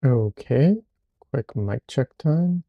Okay, quick mic check time.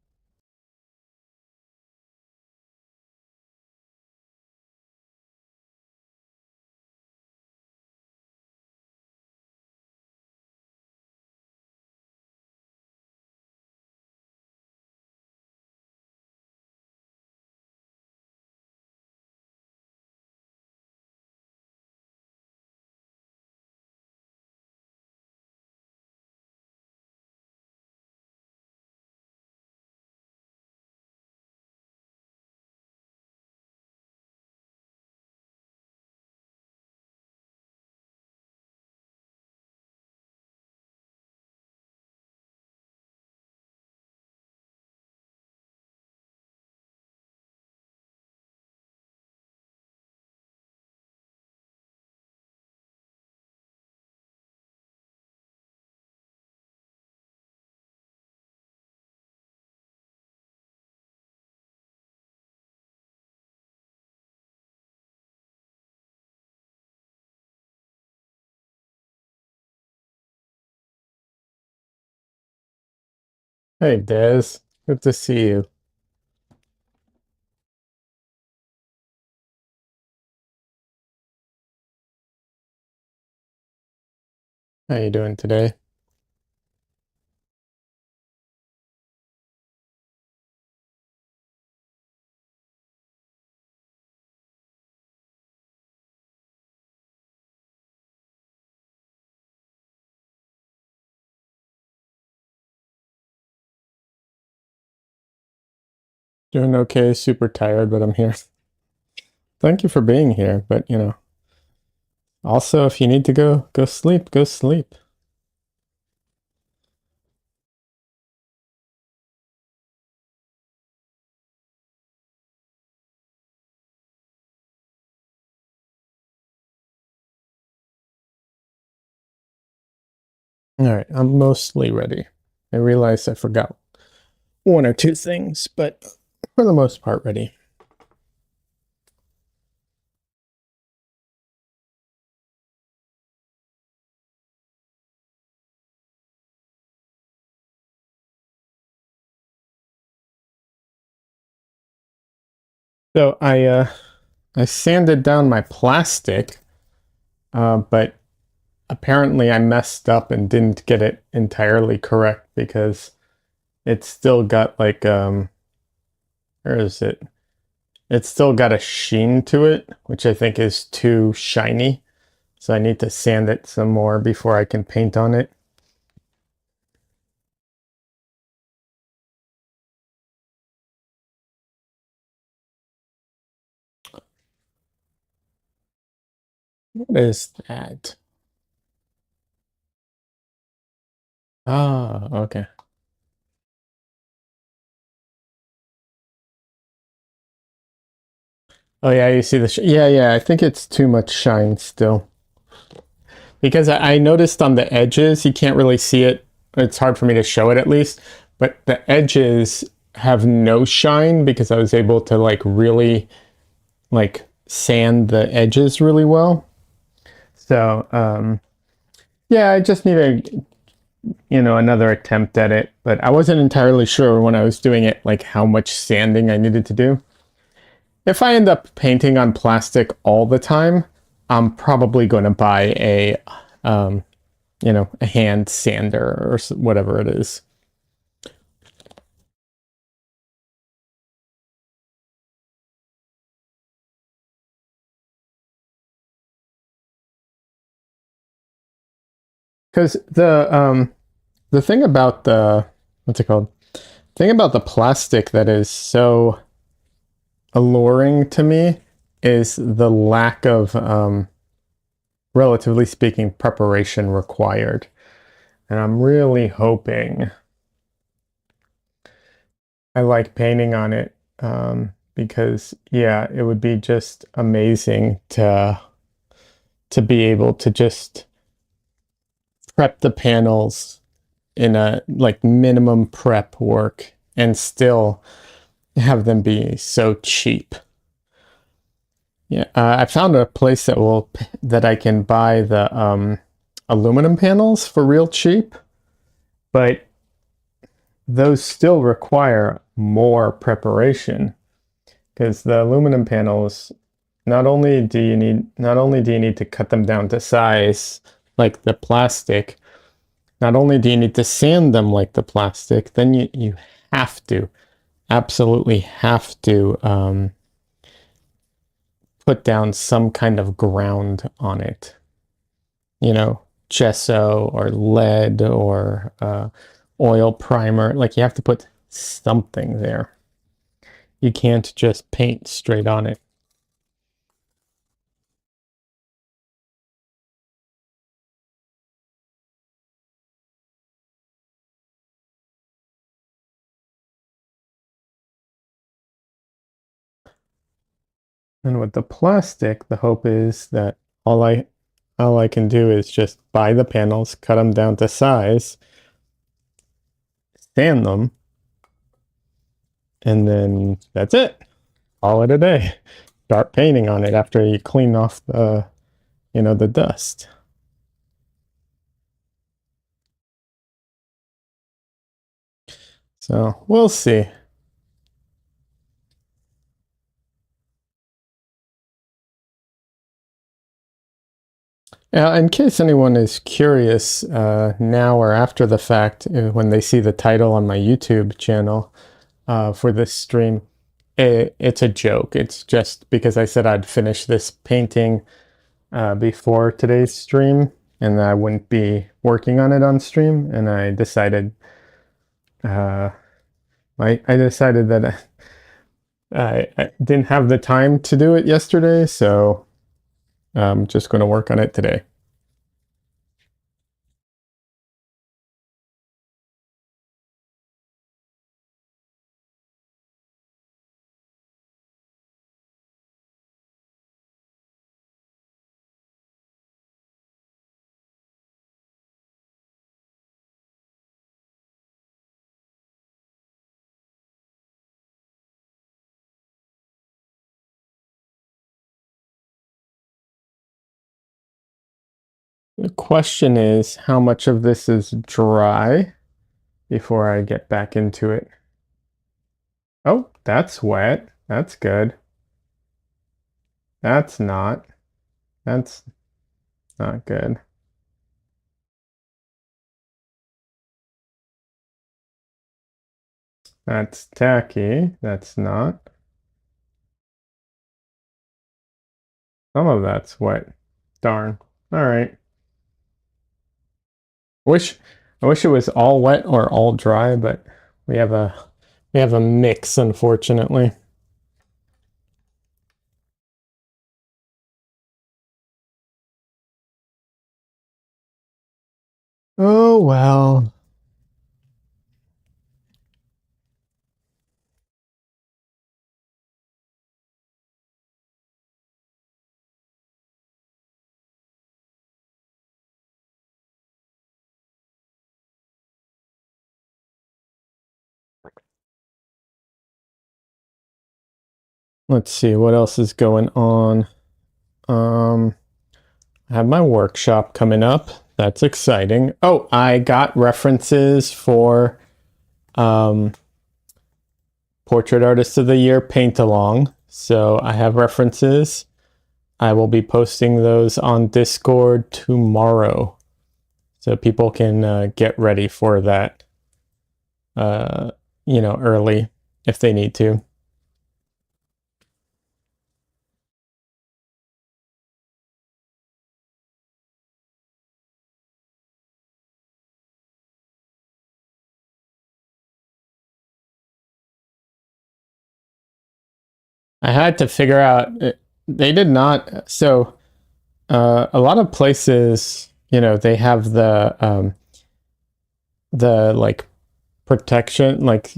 Hey, Des. Good to see you. How you doing today? Doing okay, super tired, but I'm here. Thank you for being here, but also if you need to go sleep, go sleep. All right, I'm mostly ready. I realize I forgot one or two things, but for the most part ready. So I sanded down my plastic, but apparently I messed up and didn't get it entirely correct because it's still got like where is it? It's still got a sheen to it, which I think is too shiny. So I need to sand it some more before I can paint on it. What is that? Ah, okay. Oh yeah, you see the yeah, yeah. I think it's too much shine still because I noticed on the edges you can't really see it. It's hard for me to show it at least, but the edges have no shine because I was able to like really like sand the edges really well. So yeah, I just need a another attempt at it, but I wasn't entirely sure when I was doing it like how much sanding I needed to do. If I end up painting on plastic all the time, I'm probably going to buy um, a hand sander or whatever it is. Because the thing about the what's it called? Thing about the plastic that is so alluring to me is the lack of relatively speaking preparation required. And I'm really hoping I like painting on it because yeah, it would be just amazing to be able to just prep the panels in a like minimum prep work and still have them be so cheap. Yeah, I found a place that I can buy the aluminum panels for real cheap, but those still require more preparation because the aluminum panels, not only do you need to cut them down to size like the plastic, not only do you need to sand them like the plastic, then you have to, absolutely have to put down some kind of ground on it. You know, gesso or lead or oil primer. Like you have to put something there. You can't just paint straight on it. And with the plastic, the hope is that all I can do is just buy the panels, cut them down to size, sand them, and then that's it. Call it a day. Start painting on it after you clean off the, the dust. So we'll see. In case anyone is curious, now or after the fact, when they see the title on my YouTube channel for this stream, it's a joke. It's just because I said I'd finish this painting before today's stream, and I wouldn't be working on it on stream, and I decided, I decided that I didn't have the time to do it yesterday, so I'm just going to work on it today. The question is, how much of this is dry before I get back into it? Oh, that's wet. That's good. That's not. That's not good. That's tacky. That's not. Some of that's wet. Darn. All right. I wish it was all wet or all dry, but we have a mix, unfortunately. Oh well. Let's see what else is going on. I have my workshop coming up. That's exciting. Oh, I got references for Portrait Artist of the Year Paint Along. So I have references. I will be posting those on Discord tomorrow. So people can get ready for that, early if they need to. I had to figure out, they did not, so a lot of places, they have the like protection, like,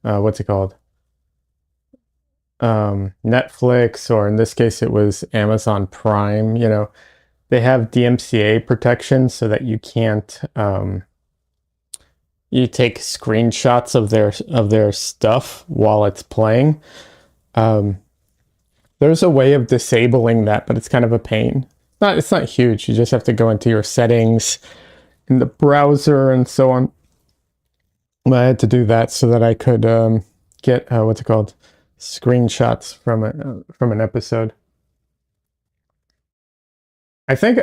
what's it called? Netflix, or in this case, it was Amazon Prime, they have DMCA protection so that you can't, you take screenshots of their stuff while it's playing. There's a way of disabling that, but it's kind of a pain. It's not huge. You just have to go into your settings in the browser and so on. I had to do that so that I could get what's it called, screenshots from an episode. I think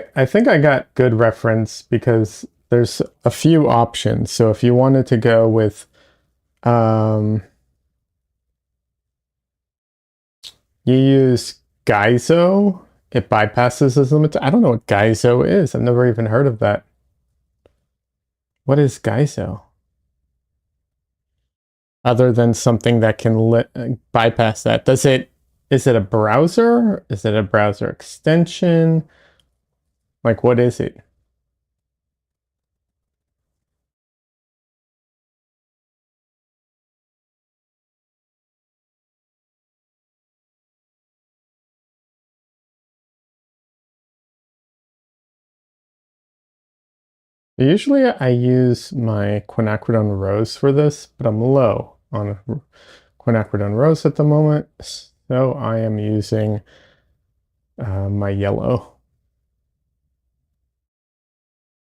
I got good reference because there's a few options. So if you wanted to go with you use Gaizo, it bypasses this limit. I don't know what Gaizo is. I've never even heard of that. What is Gaizo? Other than something that can bypass that. Is it a browser? Is it a browser extension? Like, what is it? Usually I use my quinacridone rose for this, but I'm low on quinacridone rose at the moment, so I am using my yellow.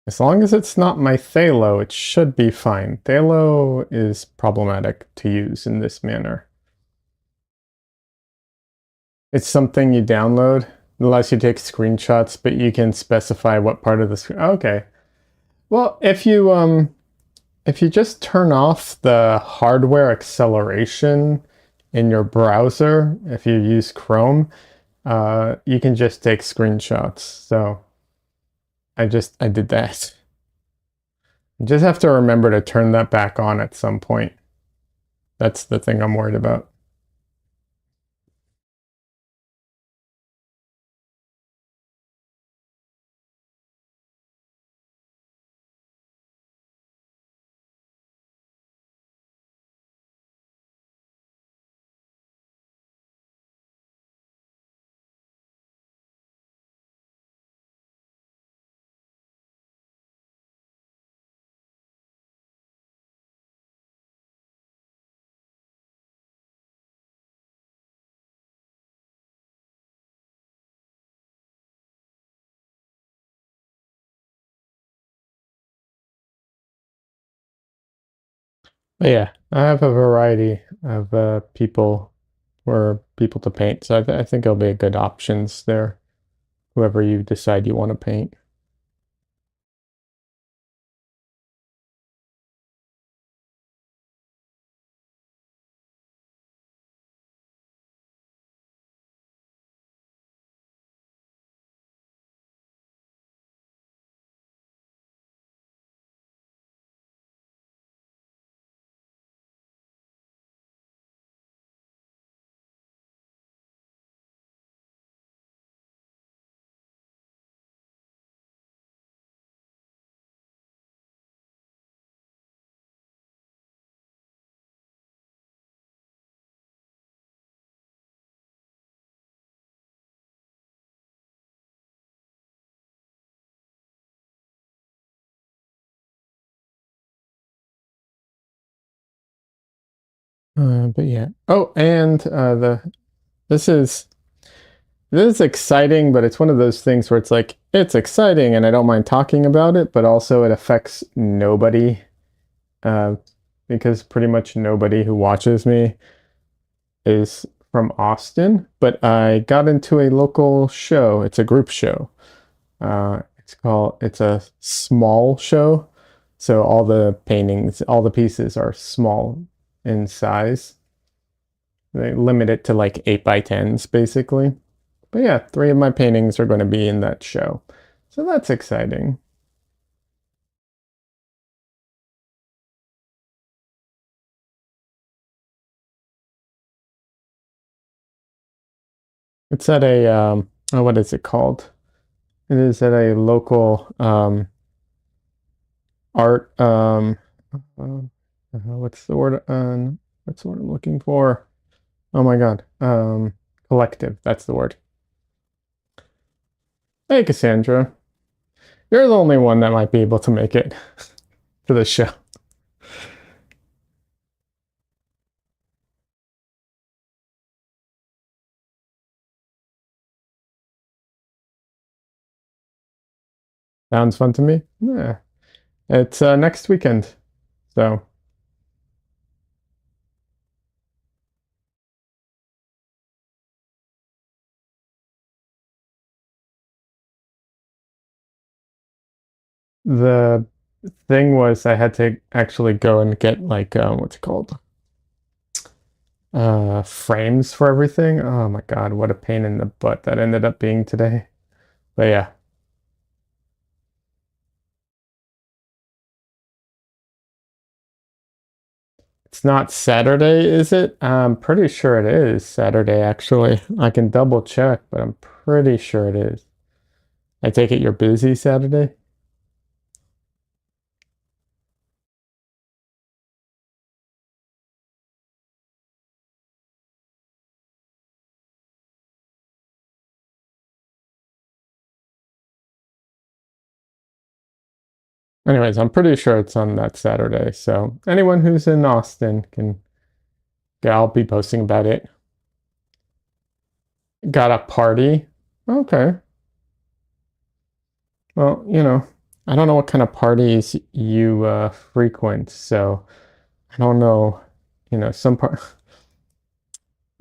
As long as it's not my phthalo, it should be fine. Phthalo is problematic to use in this manner. It's something you download. It allows you to take screenshots, but you can specify what part of the screen. Okay. Well, if you just turn off the hardware acceleration in your browser, if you use Chrome, you can just take screenshots. So I did that. You just have to remember to turn that back on at some point. That's the thing I'm worried about. But yeah, I have a variety of people or people to paint, so I think it'll be good options there, whoever you decide you want to paint. But yeah. Oh, and this is this is exciting, but it's one of those things where it's like it's exciting and I don't mind talking about it, but also it affects nobody uh, because pretty much nobody who watches me is from Austin. But I got into a local show. It's a group show. It's a small show, so all the paintings, all the pieces are small in size. They limit it to like 8x10s basically. But yeah, 3 of my paintings are going to be in that show. So that's exciting. It's at a oh, what is it called? It is at a local art what's the word what's the word I'm looking for? Oh my god. Collective, that's the word. Hey Cassandra. You're the only one that might be able to make it to the show. Sounds fun to me. Yeah. It's next weekend. So the thing was I had to actually go and get like what's it called? Frames for everything. Oh my God, what a pain in the butt that ended up being today. But yeah, it's not Saturday, is it? I'm pretty sure it is Saturday, actually. I can double check, but I'm pretty sure it is. I take it you're busy Saturday? Anyways, I'm pretty sure it's on that Saturday. So anyone who's in Austin can, yeah, I'll be posting about it. Got a party? Okay. Well, I don't know what kind of parties you frequent, so I don't know.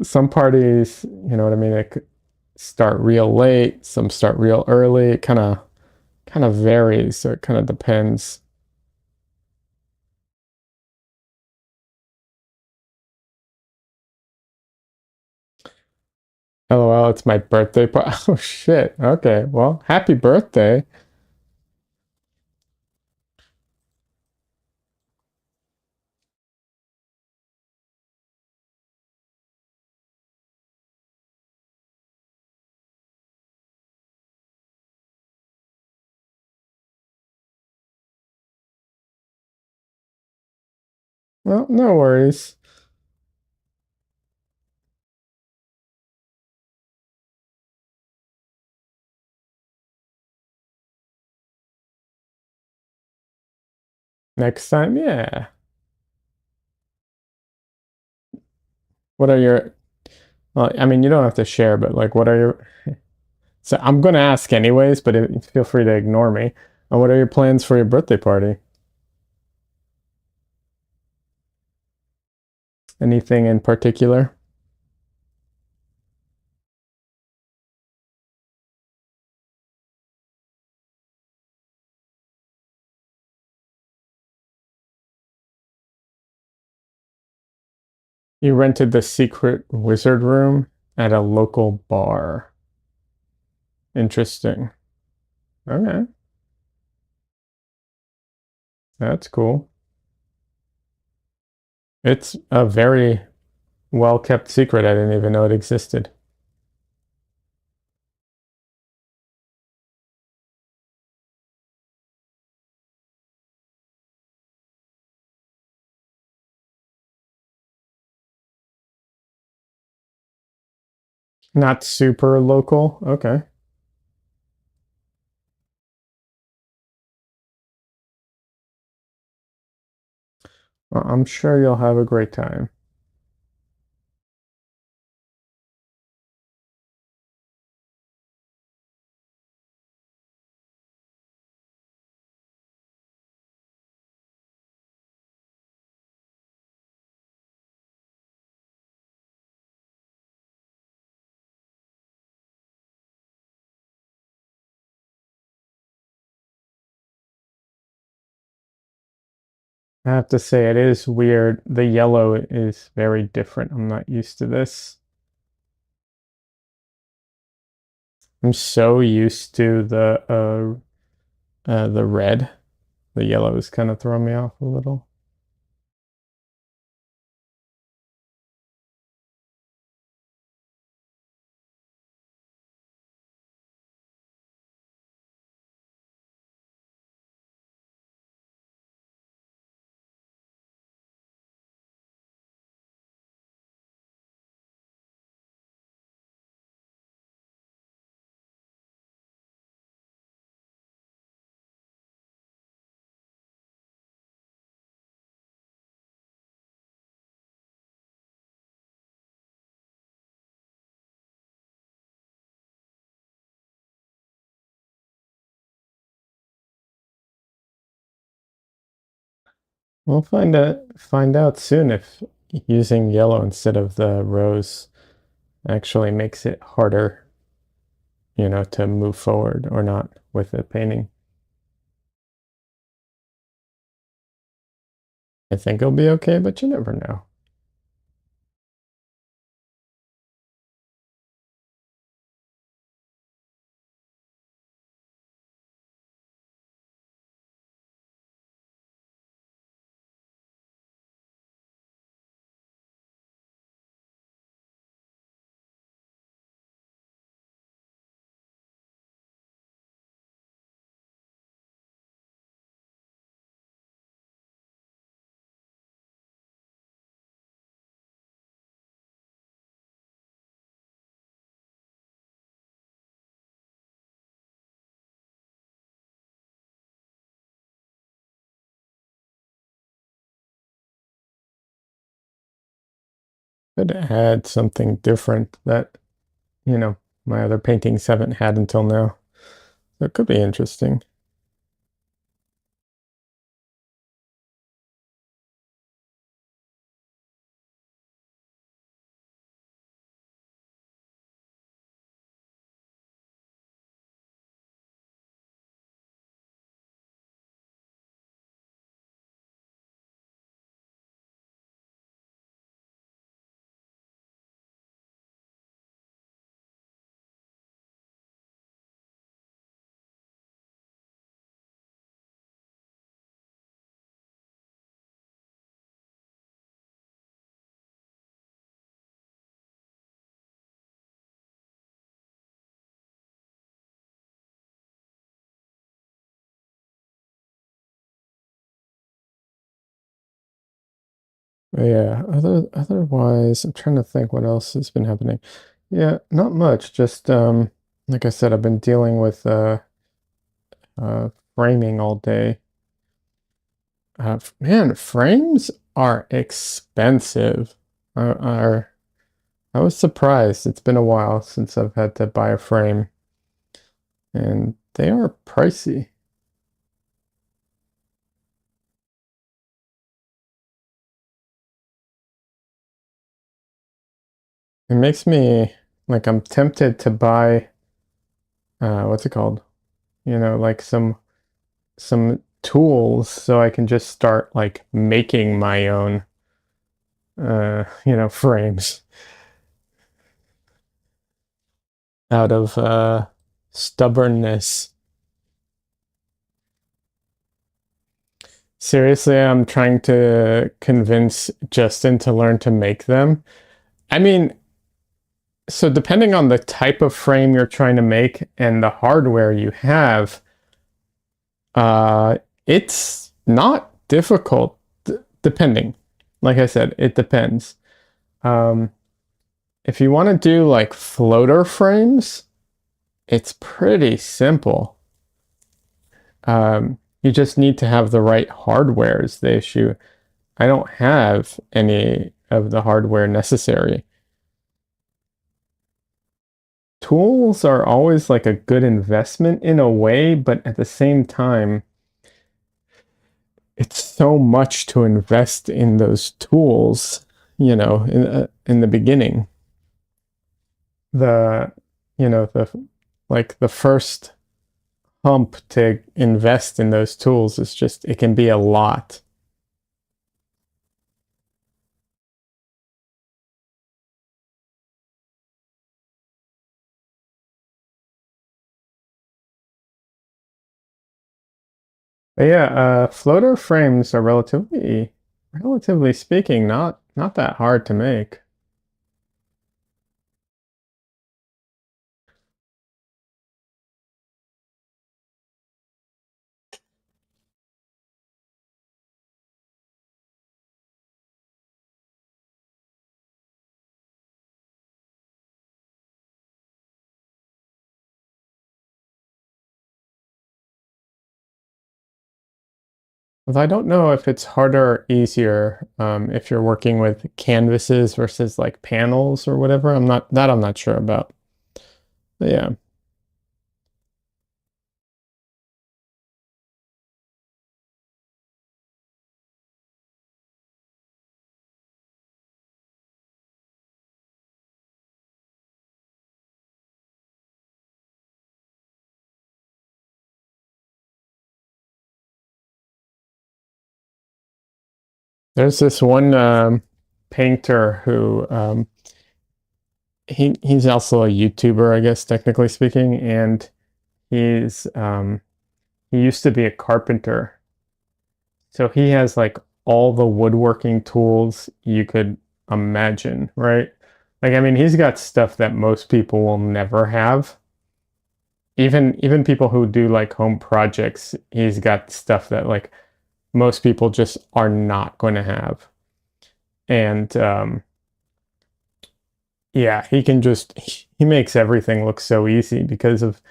Some parties, you know what I mean, they could start real late, some start real early. It kind of varies, so it kind of depends. LOL, it's my birthday party. Oh shit. Okay. Well, happy birthday. Well, no worries. Next time, yeah. What are your, well, I mean, you don't have to share, but like, what are your, so I'm going to ask anyways, but feel free to ignore me. What are your plans for your birthday party? Anything in particular? You rented the secret wizard room at a local bar. Interesting. Okay, that's cool. It's a very well kept secret. I didn't even know it existed. Not super local. Okay. Well, I'm sure you'll have a great time. I have to say, it is weird. The yellow is very different. I'm not used to this. I'm so used to the red. The yellow is kind of throwing me off a little. We'll find out soon if using yellow instead of the rose actually makes it harder, to move forward or not with the painting. I think it'll be okay, but you never know. Could add something different that, you know, my other paintings haven't had until now. So it could be interesting. But yeah, otherwise, I'm trying to think what else has been happening. Yeah, not much. Just like I said, I've been dealing with framing all day. Man, frames are expensive. Are I was surprised. It's been a while since I've had to buy a frame, and they are pricey. It makes me like I'm tempted to buy what's it called? Like some tools so I can just start like making my own frames out of stubbornness. Seriously, I'm trying to convince Justin to learn to make them. I mean, so depending on the type of frame you're trying to make and the hardware you have, uh, it's not difficult, depending. Like I said, it depends. Um, if you want to do like floater frames, it's pretty simple. You just need to have the right hardware is the issue. I don't have any of the hardware necessary. Tools are always like a good investment in a way, but at the same time, it's so much to invest in those tools, in the beginning. The, the first hump to invest in those tools is just, it can be a lot. But yeah, floater frames are relatively speaking, not that hard to make. 'Cause I don't know if it's harder or easier if you're working with canvases versus like panels or whatever. I'm not sure about. But yeah. There's this one painter who he's also a YouTuber, I guess, technically speaking, and he used to be a carpenter. So he has like all the woodworking tools you could imagine, right? Like, I mean, he's got stuff that most people will never have. Even people who do like home projects, he's got stuff that like most people just are not going to have. And yeah, he can just he makes everything look so easy because of,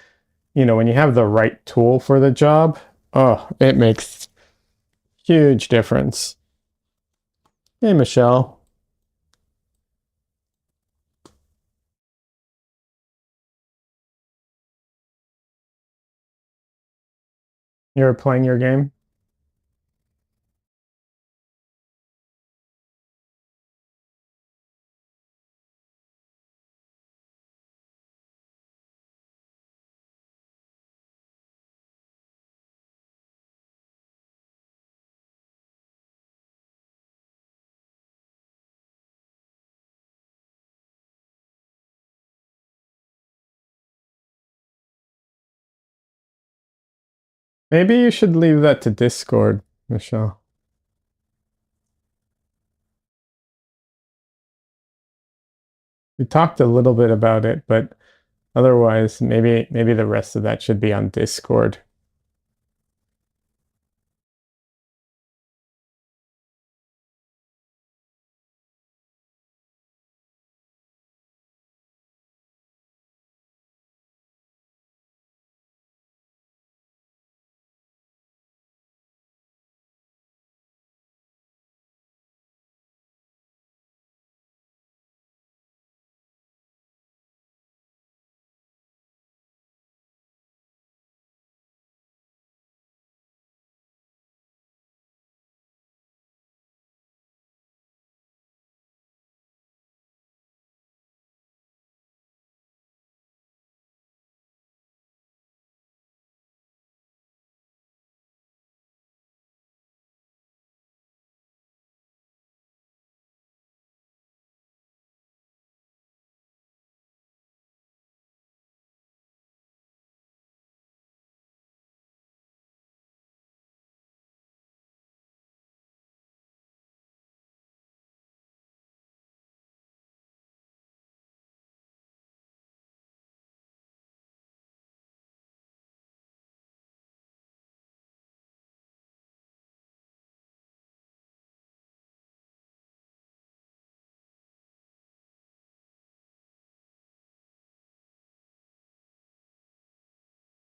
when you have the right tool for the job, oh, it makes huge difference. Hey, Michelle, you're playing your game? Maybe you should leave that to Discord, Michelle. We talked a little bit about it, but otherwise, maybe the rest of that should be on Discord.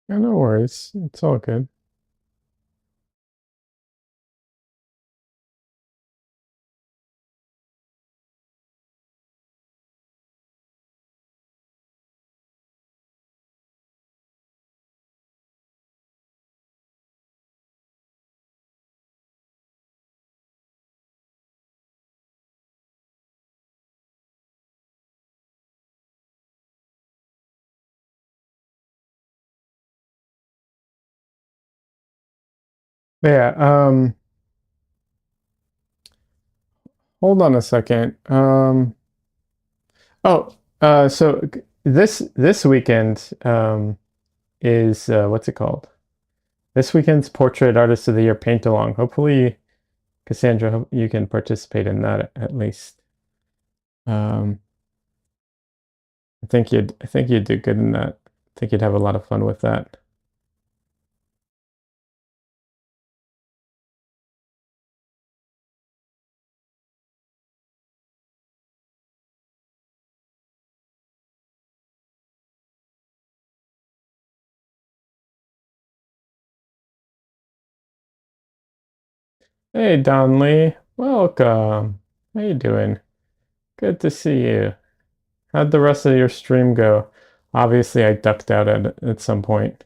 Yeah, no worries. It's all good. Yeah, hold on a second. Oh, so this weekend is what's it called? This weekend's Portrait Artist of the Year paint along. Hopefully, Cassandra, you can participate in that at least. Um, I think you'd do good in that. I think you'd have a lot of fun with that. Hey, Don Lee, welcome. How you doing? Good to see you. How'd the rest of your stream go? Obviously, I ducked out at some point.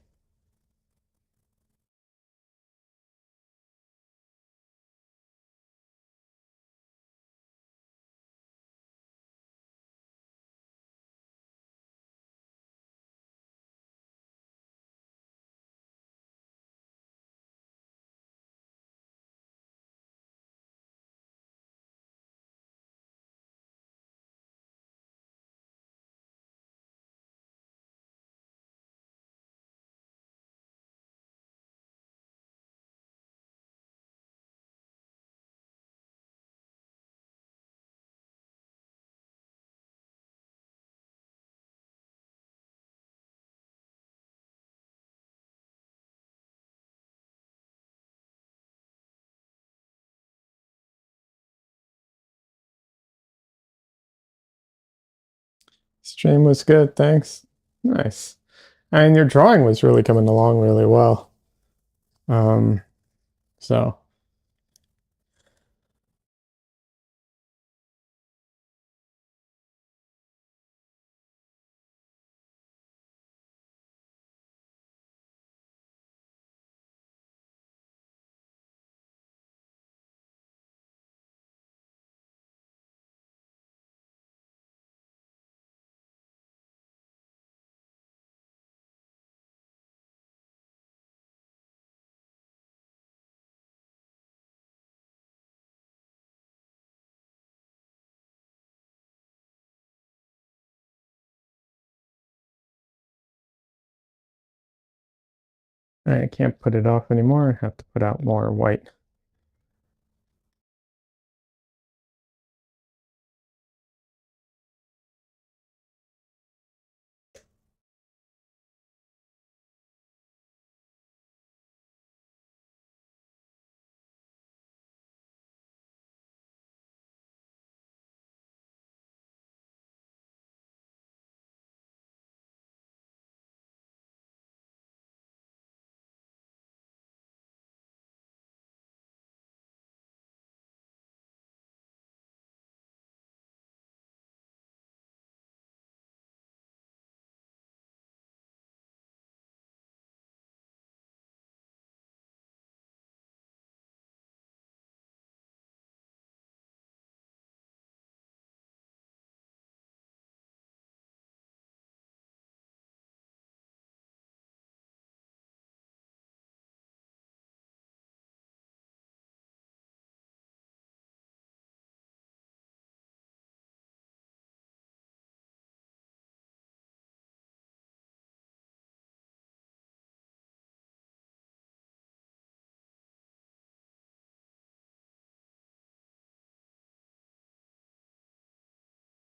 Stream was good, thanks. Nice. And your drawing was really coming along really well. Um, so I can't put it off anymore. I have to put out more white.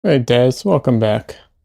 Hey Des, welcome back. I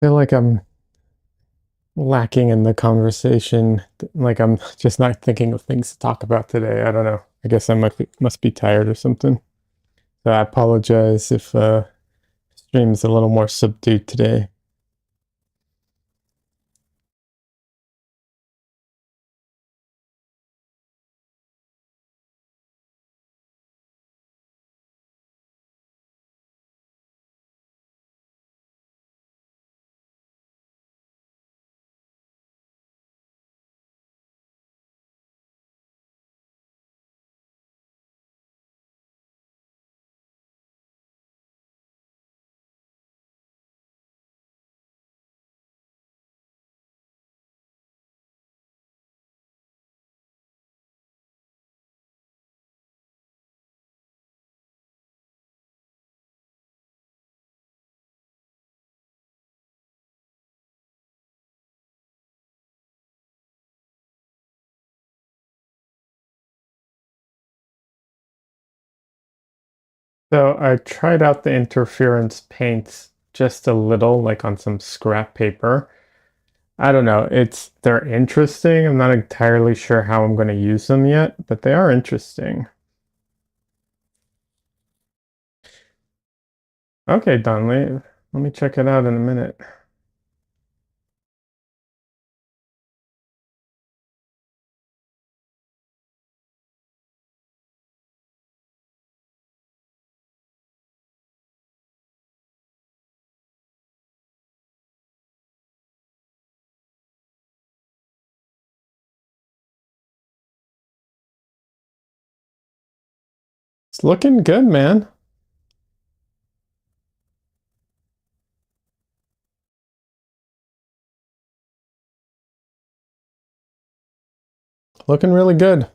feel like I'm lacking in the conversation. Like I'm just not thinking of things to talk about today. I don't know. I guess I must be tired or something. So I apologize if stream's a little more subdued today. So I tried out the interference paints just a little, like on some scrap paper. I don't know. They're interesting. I'm not entirely sure how I'm going to use them yet, but they are interesting. Okay, Donnelly, let me check it out in a minute. It's looking good, man. Looking really good.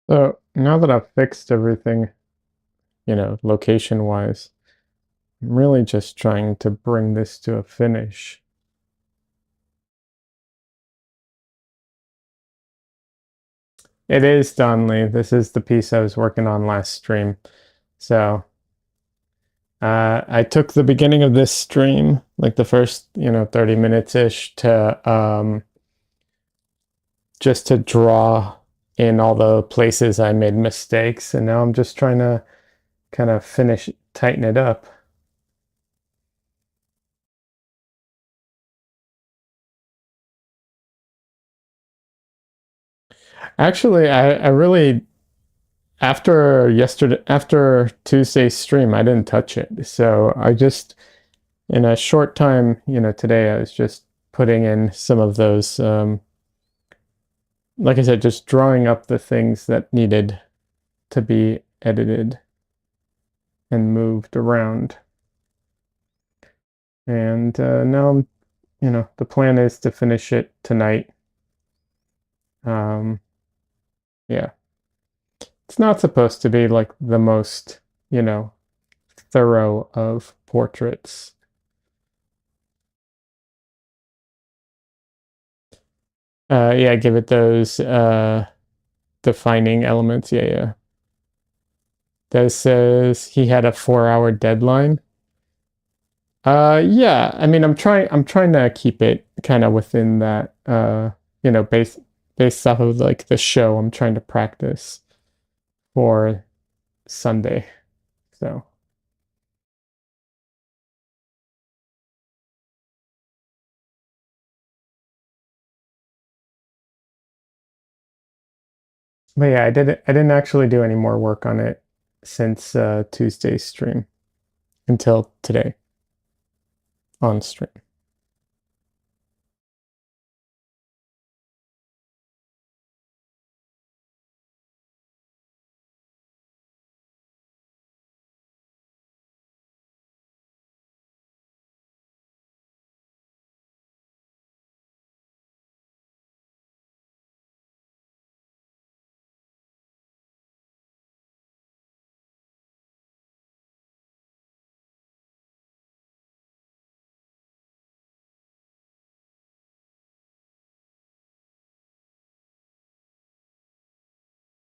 So now that I've fixed everything, location wise, I'm really just trying to bring this to a finish. It is Donley. This is the piece I was working on last stream. So I took the beginning of this stream, like the first, 30 minutes ish, to just to draw in all the places I made mistakes. And now I'm just trying to kind of tighten it up. Actually, I really after Tuesday's stream, I didn't touch it. So I just in a short time, today I was just putting in some of those like I said, just drawing up the things that needed to be edited and moved around. And now the plan is to finish it tonight. Um, yeah, it's not supposed to be like the most, you know, thorough of portraits. Yeah, give it those defining elements. Yeah, yeah. That says he had a 4 hour deadline. Yeah, I mean, I'm trying to keep it kind of within that, based off of like the show I'm trying to practice for Sunday. So, but yeah, I didn't actually do any more work on it since Tuesday's stream until today on stream.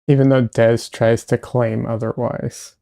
even though Des tries to claim otherwise.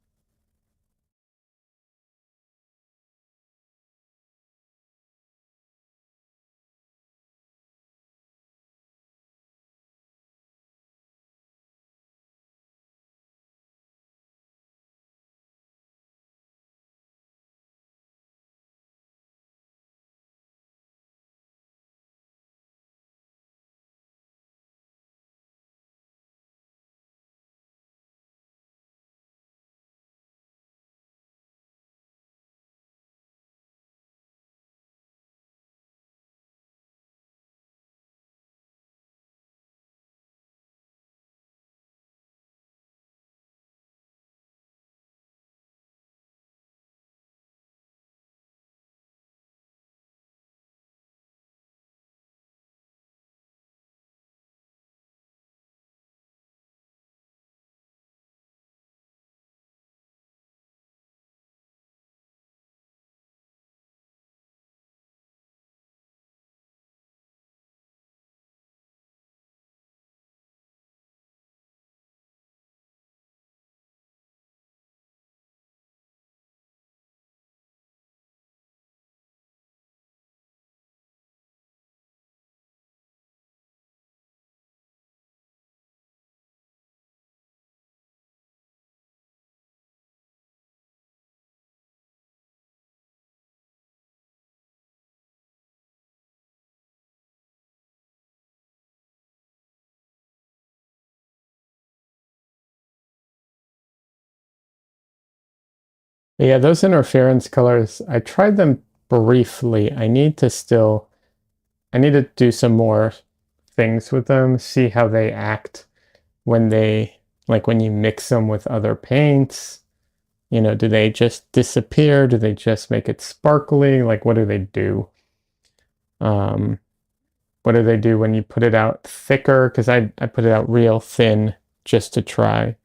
Yeah, those interference colors, I tried them briefly. I need to do some more things with them, see how they act when like when you mix them with other paints. Do they just disappear? Do they just make it sparkly? Like, what do they do? Um, what do they do when you put it out thicker? Because I put it out real thin just to try.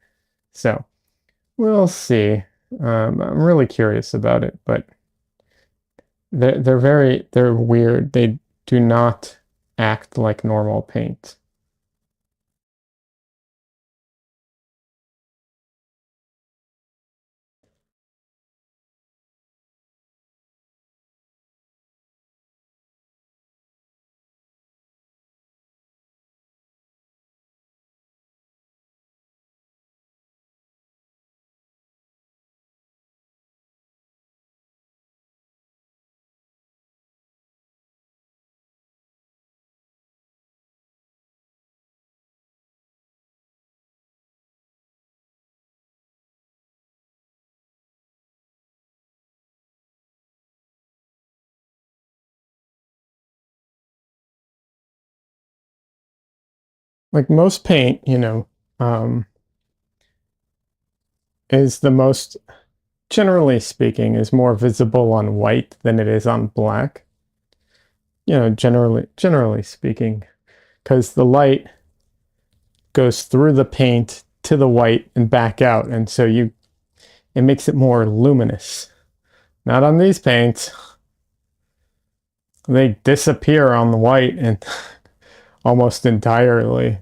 So we'll see. I'm really curious about it, but they're weird. They do not act like normal paint. Like most paint, um, is the most, generally speaking, is more visible on white than it is on black. Generally speaking, because the light goes through the paint to the white and back out, and so it makes it more luminous. Not on these paints. They disappear on the white and almost entirely.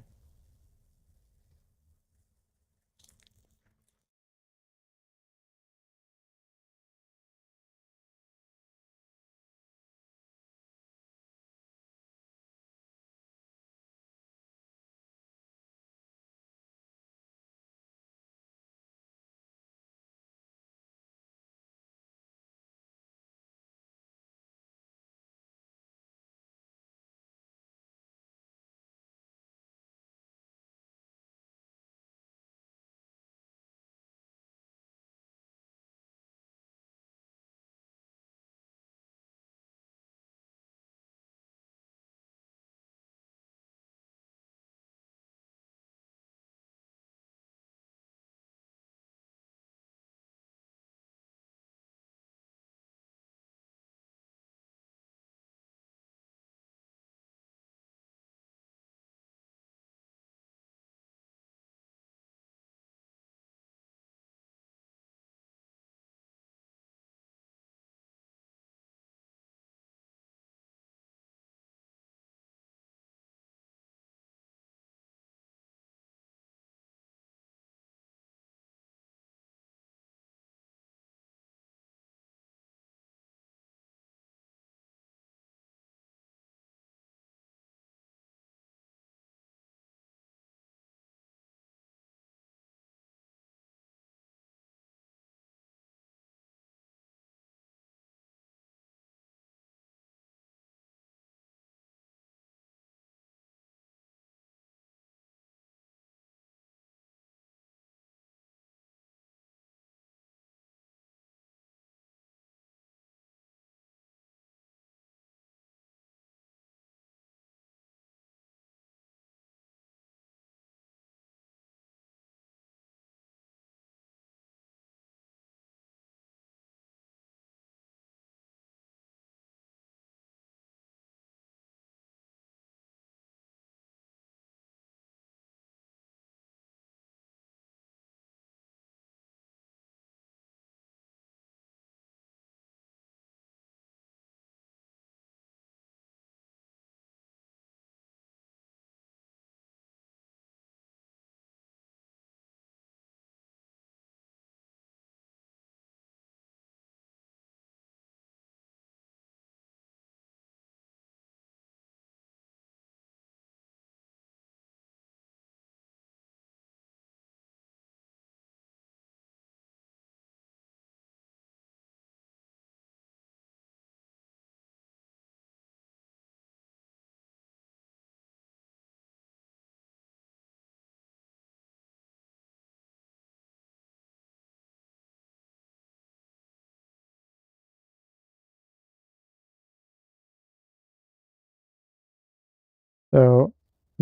So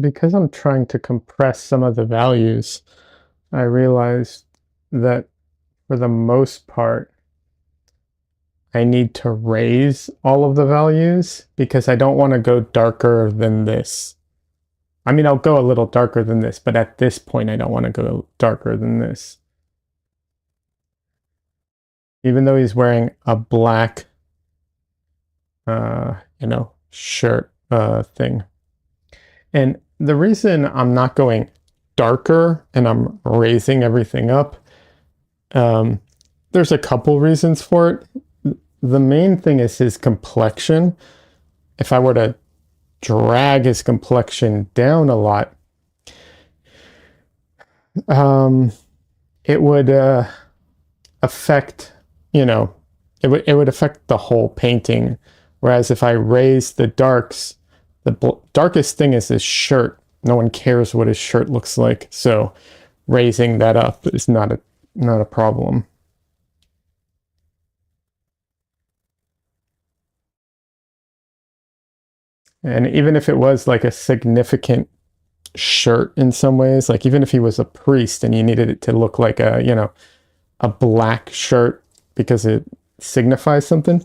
because I'm trying to compress some of the values, I realized that for the most part, I need to raise all of the values because I don't want to go darker than this. I mean, I'll go a little darker than this, but at this point, I don't want to go darker than this. Even though he's wearing a black, shirt thing. And the reason I'm not going darker and I'm raising everything up, um, there's a couple reasons for it. The main thing is his complexion. If I were to drag his complexion down a lot, um, it would affect, it would affect the whole painting. Whereas if I raise the darks, the darkest thing is his shirt. No one cares what his shirt looks like, so raising that up is not a problem. And even if it was like a significant shirt in some ways, like even if he was a priest and you needed it to look like a black shirt because it signifies something,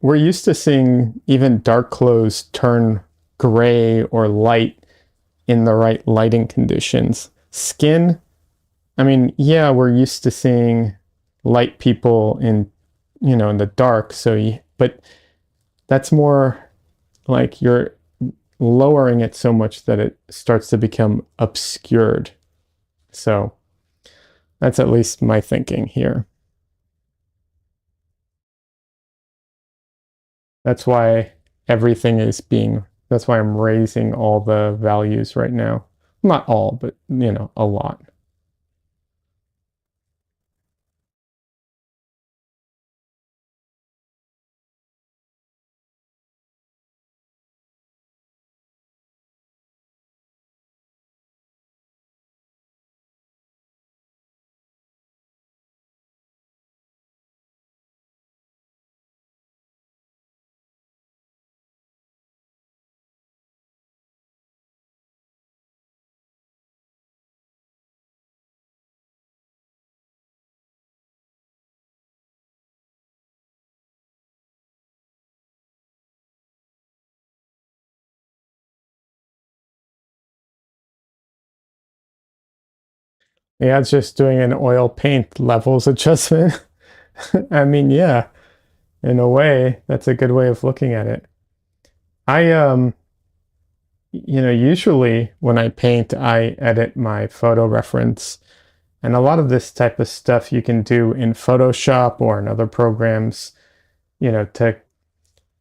we're used to seeing even dark clothes turn gray or light in the right lighting conditions. Skin, I mean, yeah, we're used to seeing light people in the dark. But that's more like you're lowering it so much that it starts to become obscured. So that's at least my thinking here. That's why that's why I'm raising all the values right now. Not all, but a lot. Yeah, it's just doing an oil paint levels adjustment. I mean, yeah, in a way, that's a good way of looking at it. I usually when I paint, I edit my photo reference. And a lot of this type of stuff you can do in Photoshop or in other programs, to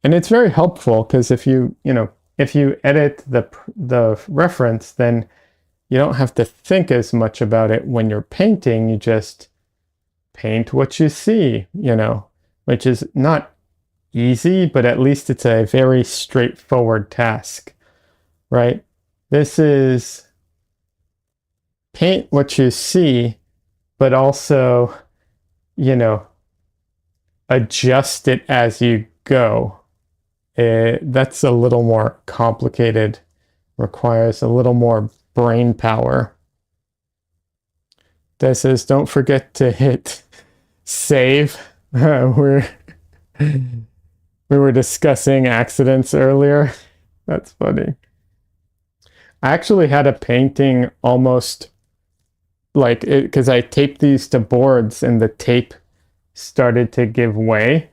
and it's very helpful because if you edit the reference, then you don't have to think as much about it when you're painting. You just paint what you see, which is not easy, but at least it's a very straightforward task, right? This is paint what you see, but also, you know, adjust it as you go. That's a little more complicated, requires a little more brain power. That says, don't forget to hit save. We were discussing accidents earlier. That's funny. I actually had a painting almost like it because I taped these to boards and the tape started to give way,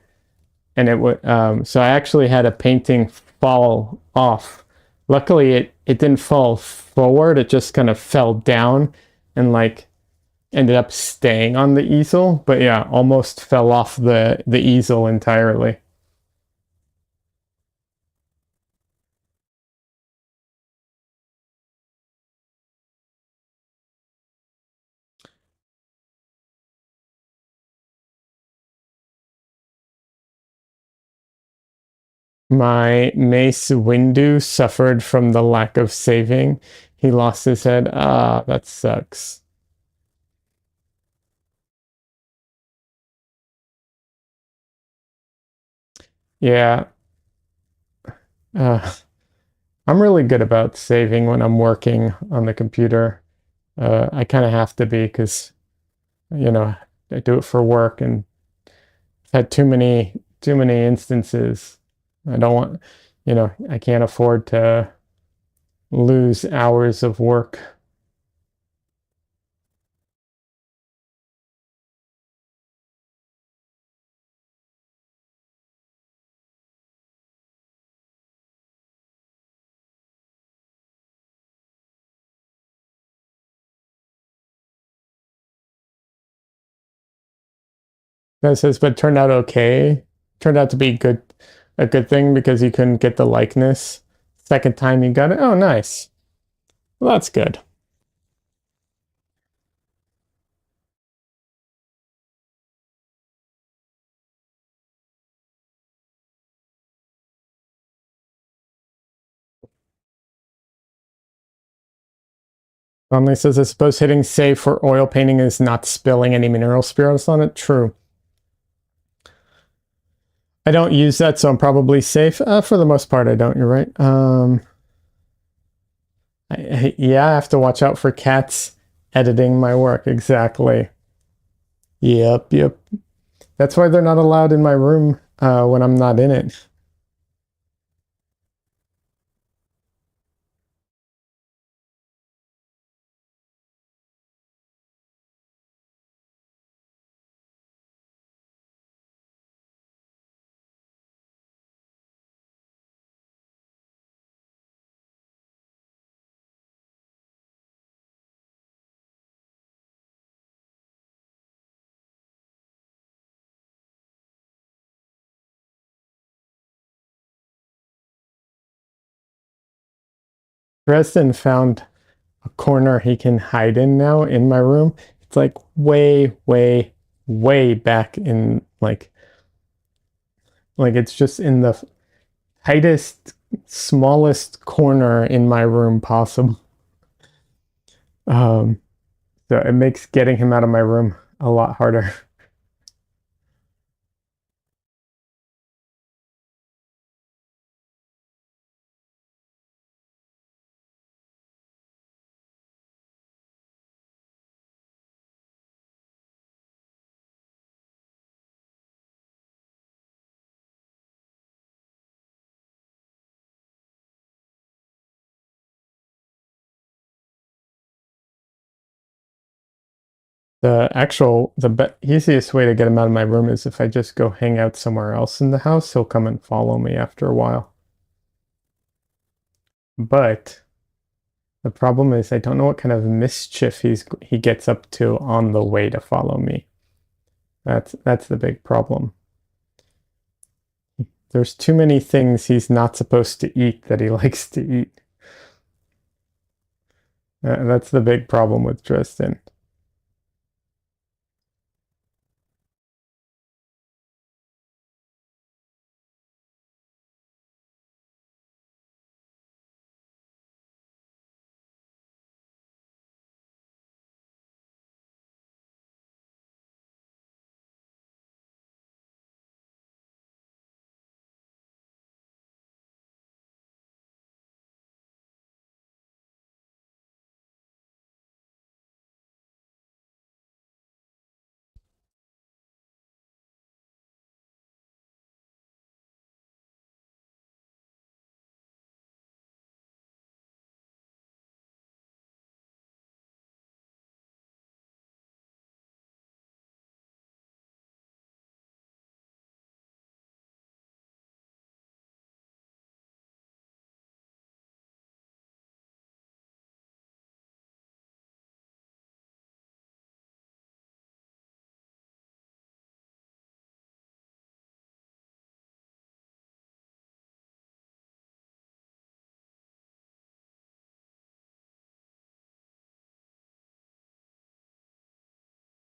and it would so I actually had a painting fall off. Luckily it didn't fall forward, it just kind of fell down and like ended up staying on the easel, but yeah, almost fell off the easel entirely. My Mace Windu suffered from the lack of saving. He lost his head. Ah, that sucks. Yeah. Uh, I'm really good about saving when I'm working on the computer. I kind of have to be because, you know, I do it for work and I've had too many instances. I don't want, I can't afford to lose hours of work. That says, but turned out okay. Turned out to be a good thing because you couldn't get the likeness. Second time you got it. Oh, nice. Well, that's good. Conley says, I suppose hitting save for oil painting is not spilling any mineral spirits on it. True. I don't use that, so I'm probably safe. For the most part, I don't. You're right. Yeah, I have to watch out for cats editing my work. Exactly. Yep, yep. That's why they're not allowed in my room when I'm not in it. Dresden found a corner he can hide in now in my room. It's like way, way, way back in like it's just in the tightest, smallest corner in my room possible. Um, so it makes getting him out of my room a lot harder. The easiest way to get him out of my room is if I just go hang out somewhere else in the house. He'll come and follow me after a while. But the problem is I don't know what kind of mischief he gets up to on the way to follow me. That's the big problem. There's too many things he's not supposed to eat that he likes to eat. That's the big problem with Tristan.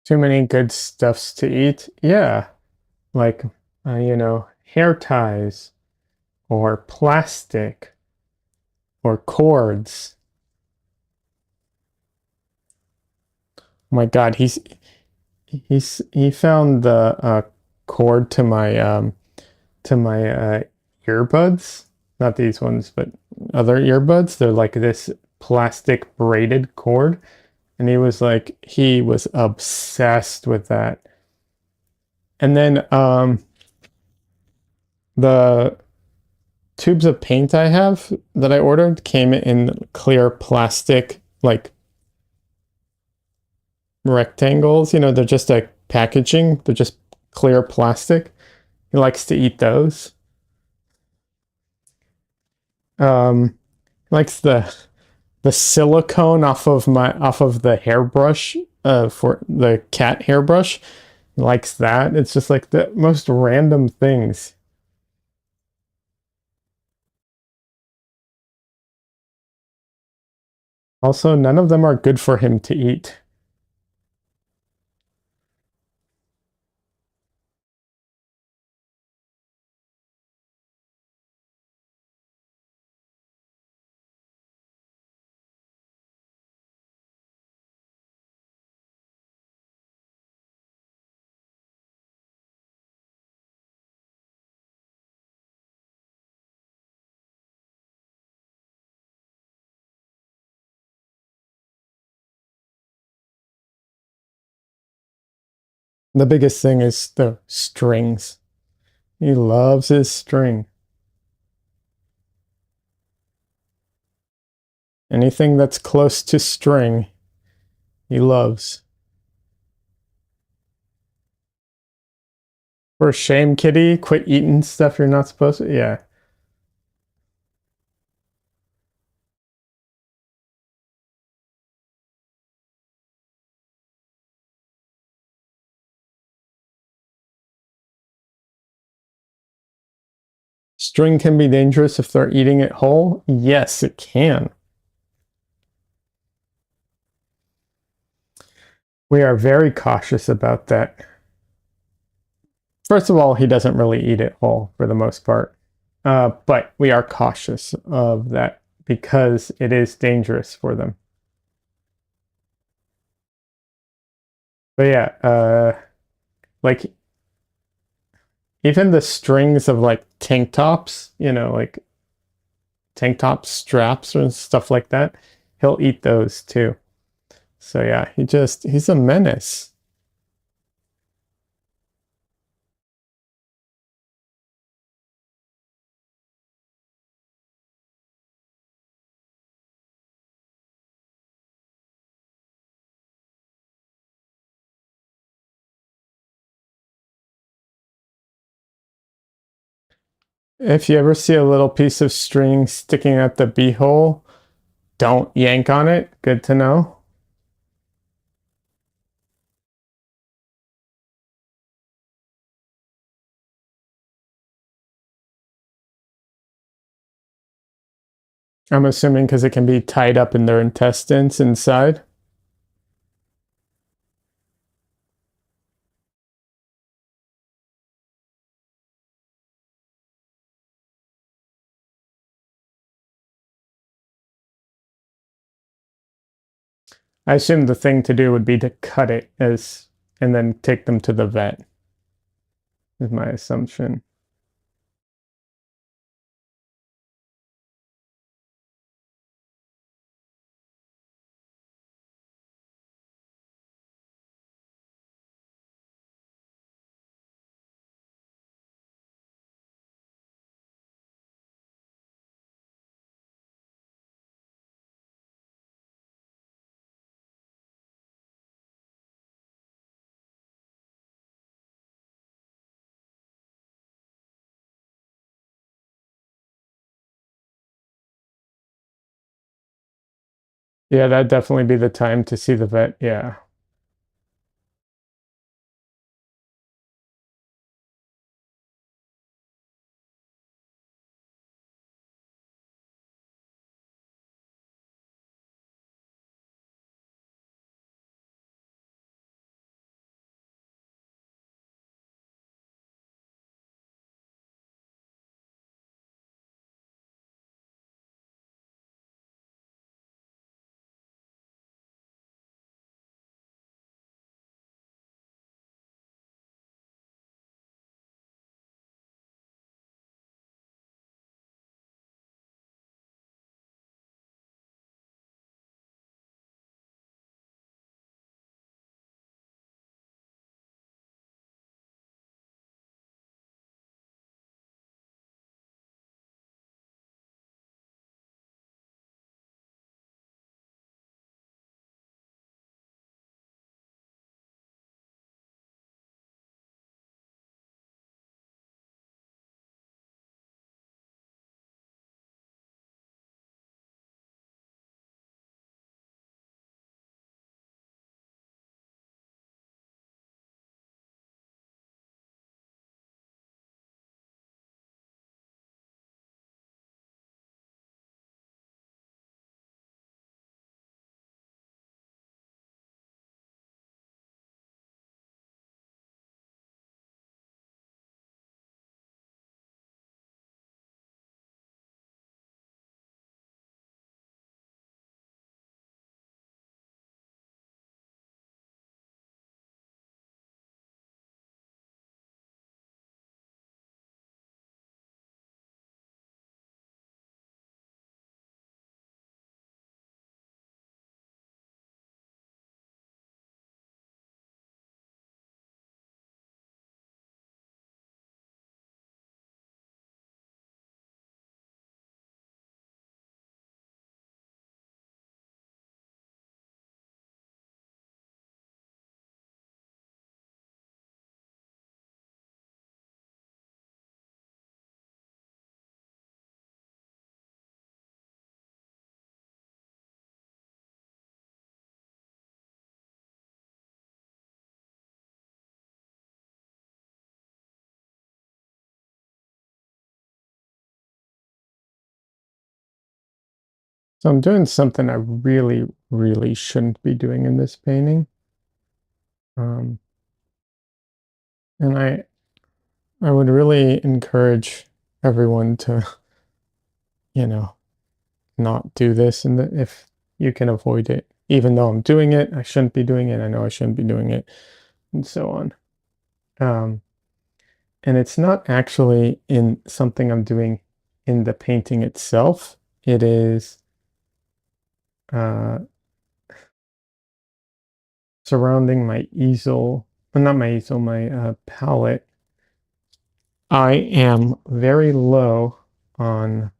Too many good stuffs to eat. Yeah, like hair ties or plastic or cords. Oh my God, he found the cord to my earbuds. Not these ones, but other earbuds. They're like this plastic braided cord. And he was obsessed with that. And then the tubes of paint I have that I ordered came in clear plastic, like rectangles. They're just like packaging, they're just clear plastic. He likes to eat those. He likes the silicone off of the hairbrush for the cat hairbrush. He likes that. It's just like the most random things. Also, none of them are good for him to eat. The biggest thing is the strings. He loves his string. Anything that's close to string, he loves. For shame, kitty, quit eating stuff you're not supposed to. Yeah. String can be dangerous if they're eating it whole. Yes, it can. We are very cautious about that. First of all, he doesn't really eat it whole for the most part. But we are cautious of that because it is dangerous for them. But yeah, like even the strings of like tank tops, like tank top straps and stuff like that, he'll eat those too. So yeah, he's a menace. If you ever see a little piece of string sticking out the beehole, don't yank on it. Good to know. I'm assuming because it can be tied up in their intestines inside. I assume the thing to do would be to cut it as and then take them to the vet, is my assumption. Yeah, that'd definitely be the time to see the vet. Yeah. So I'm doing something I really, really shouldn't be doing in this painting. Um, and I would really encourage everyone to, you know, not do this, and if you can avoid it. Even though I'm doing it, I shouldn't be doing it. I know I shouldn't be doing it, and so on. Um, and it's not actually in something I'm doing in the painting itself. It is uh, surrounding my easel, not my easel, my palette. I am very low on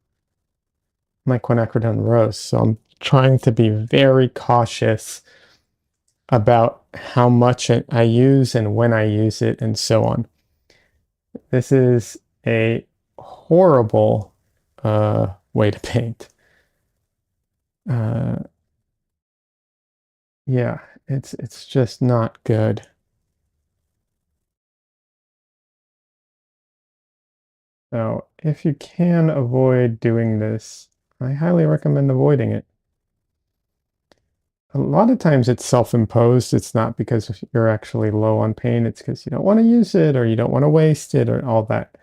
my quinacridone rose, so I'm trying to be very cautious about how much I use and when I use it and so on. This is a horrible way to paint. Uh, yeah, it's just not good. So if you can avoid doing this, I highly recommend avoiding it. A lot of times it's self-imposed. It's not because you're actually low on paint. It's because you don't want to use it or you don't want to waste it or all that.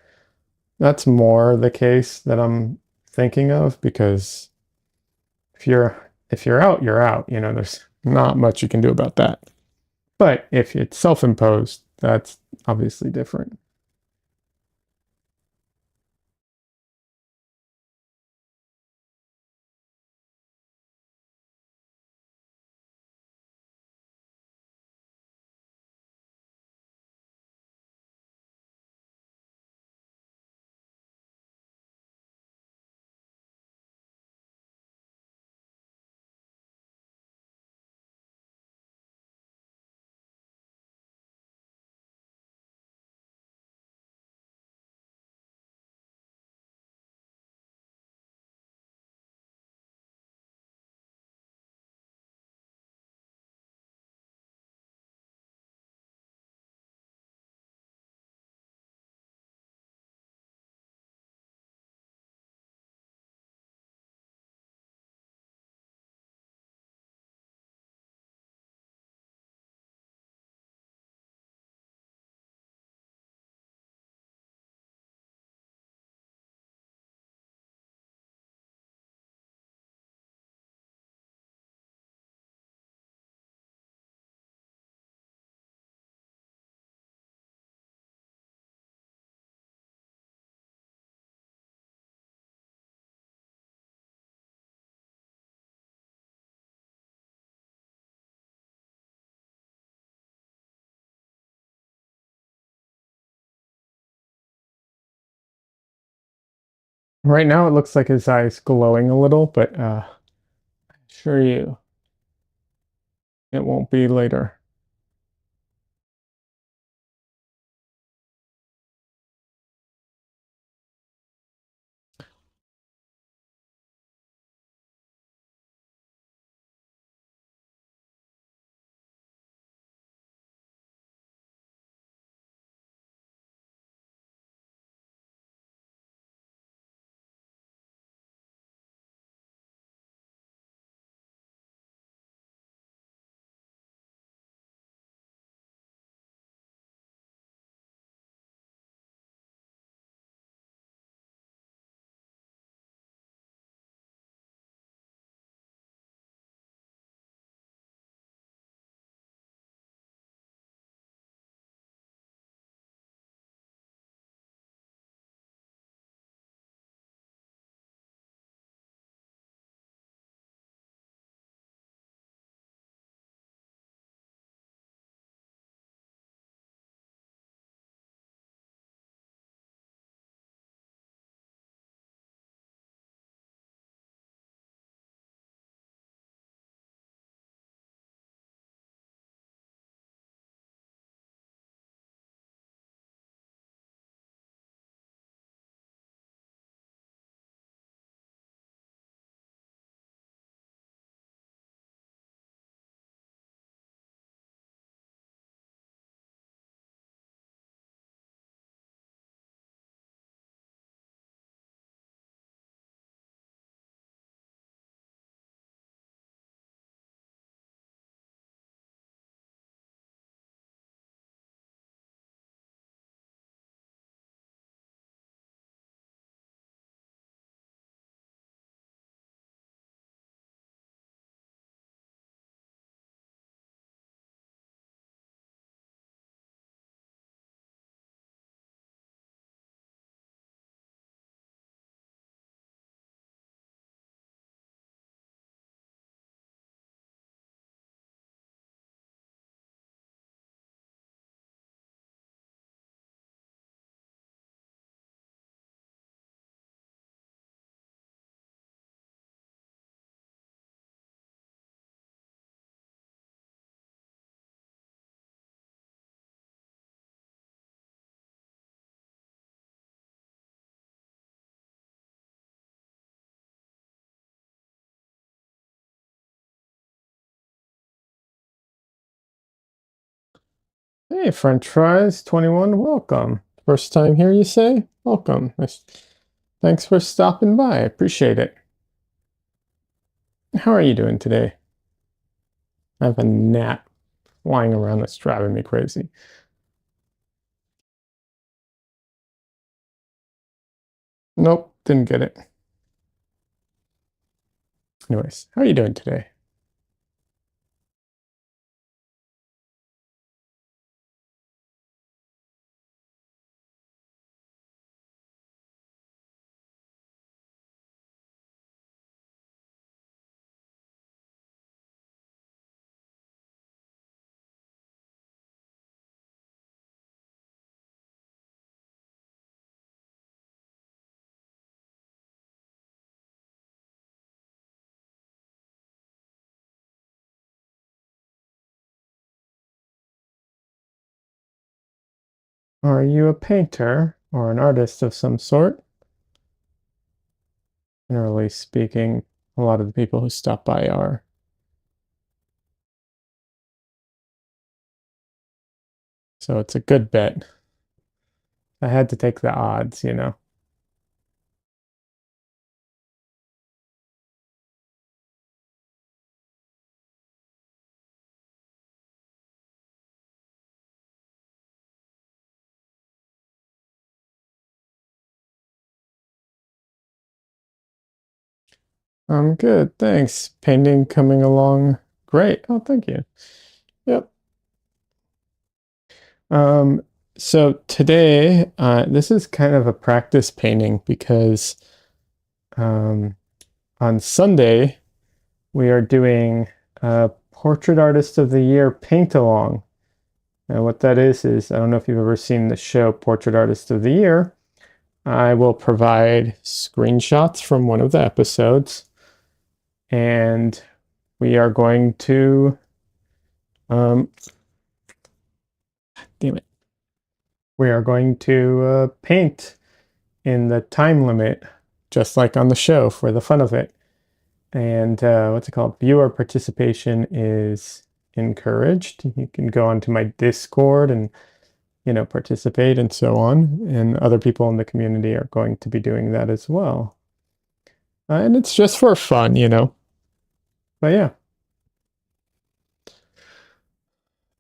That's more the case that I'm thinking of, because if you're out, you're out. There's not much you can do about that. But if it's self-imposed, that's obviously different. Right now, it looks like his eye's glowing a little, but I assure you, it won't be later. Hey, French fries 21, welcome. First time here, you say? Welcome. Thanks for stopping by. I appreciate it. How are you doing today? I have a gnat flying around that's driving me crazy. Nope, didn't get it. Anyways, how are you doing today? Are you a painter or an artist of some sort? Generally speaking, a lot of the people who stop by are. So it's a good bet. I had to take the odds, you know. I'm good, thanks. Painting coming along great. Oh, thank you. Yep. Um, so today, this is kind of a practice painting because um, on Sunday we are doing a Portrait Artist of the Year paint along. Now, what that is I don't know if you've ever seen the show Portrait Artist of the Year. I will provide screenshots from one of the episodes, and we are going to, um, damn it, we are going to paint in the time limit, just like on the show for the fun of it. And what's it called? Viewer participation is encouraged. You can go onto my Discord and participate and so on. And other people in the community are going to be doing that as well. And it's just for fun. But yeah.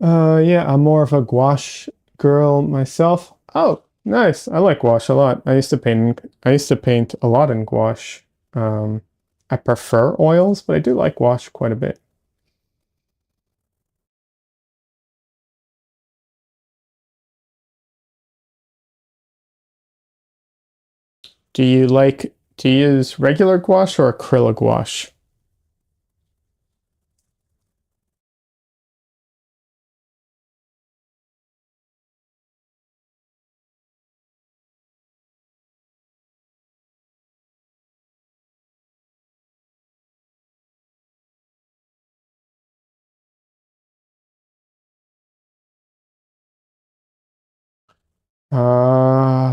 Yeah, I'm more of a gouache girl myself. Oh, nice. I like gouache a lot. I used to paint a lot in gouache. Um, I prefer oils, but I do like gouache quite a bit. Do you like to use regular gouache or acrylic gouache?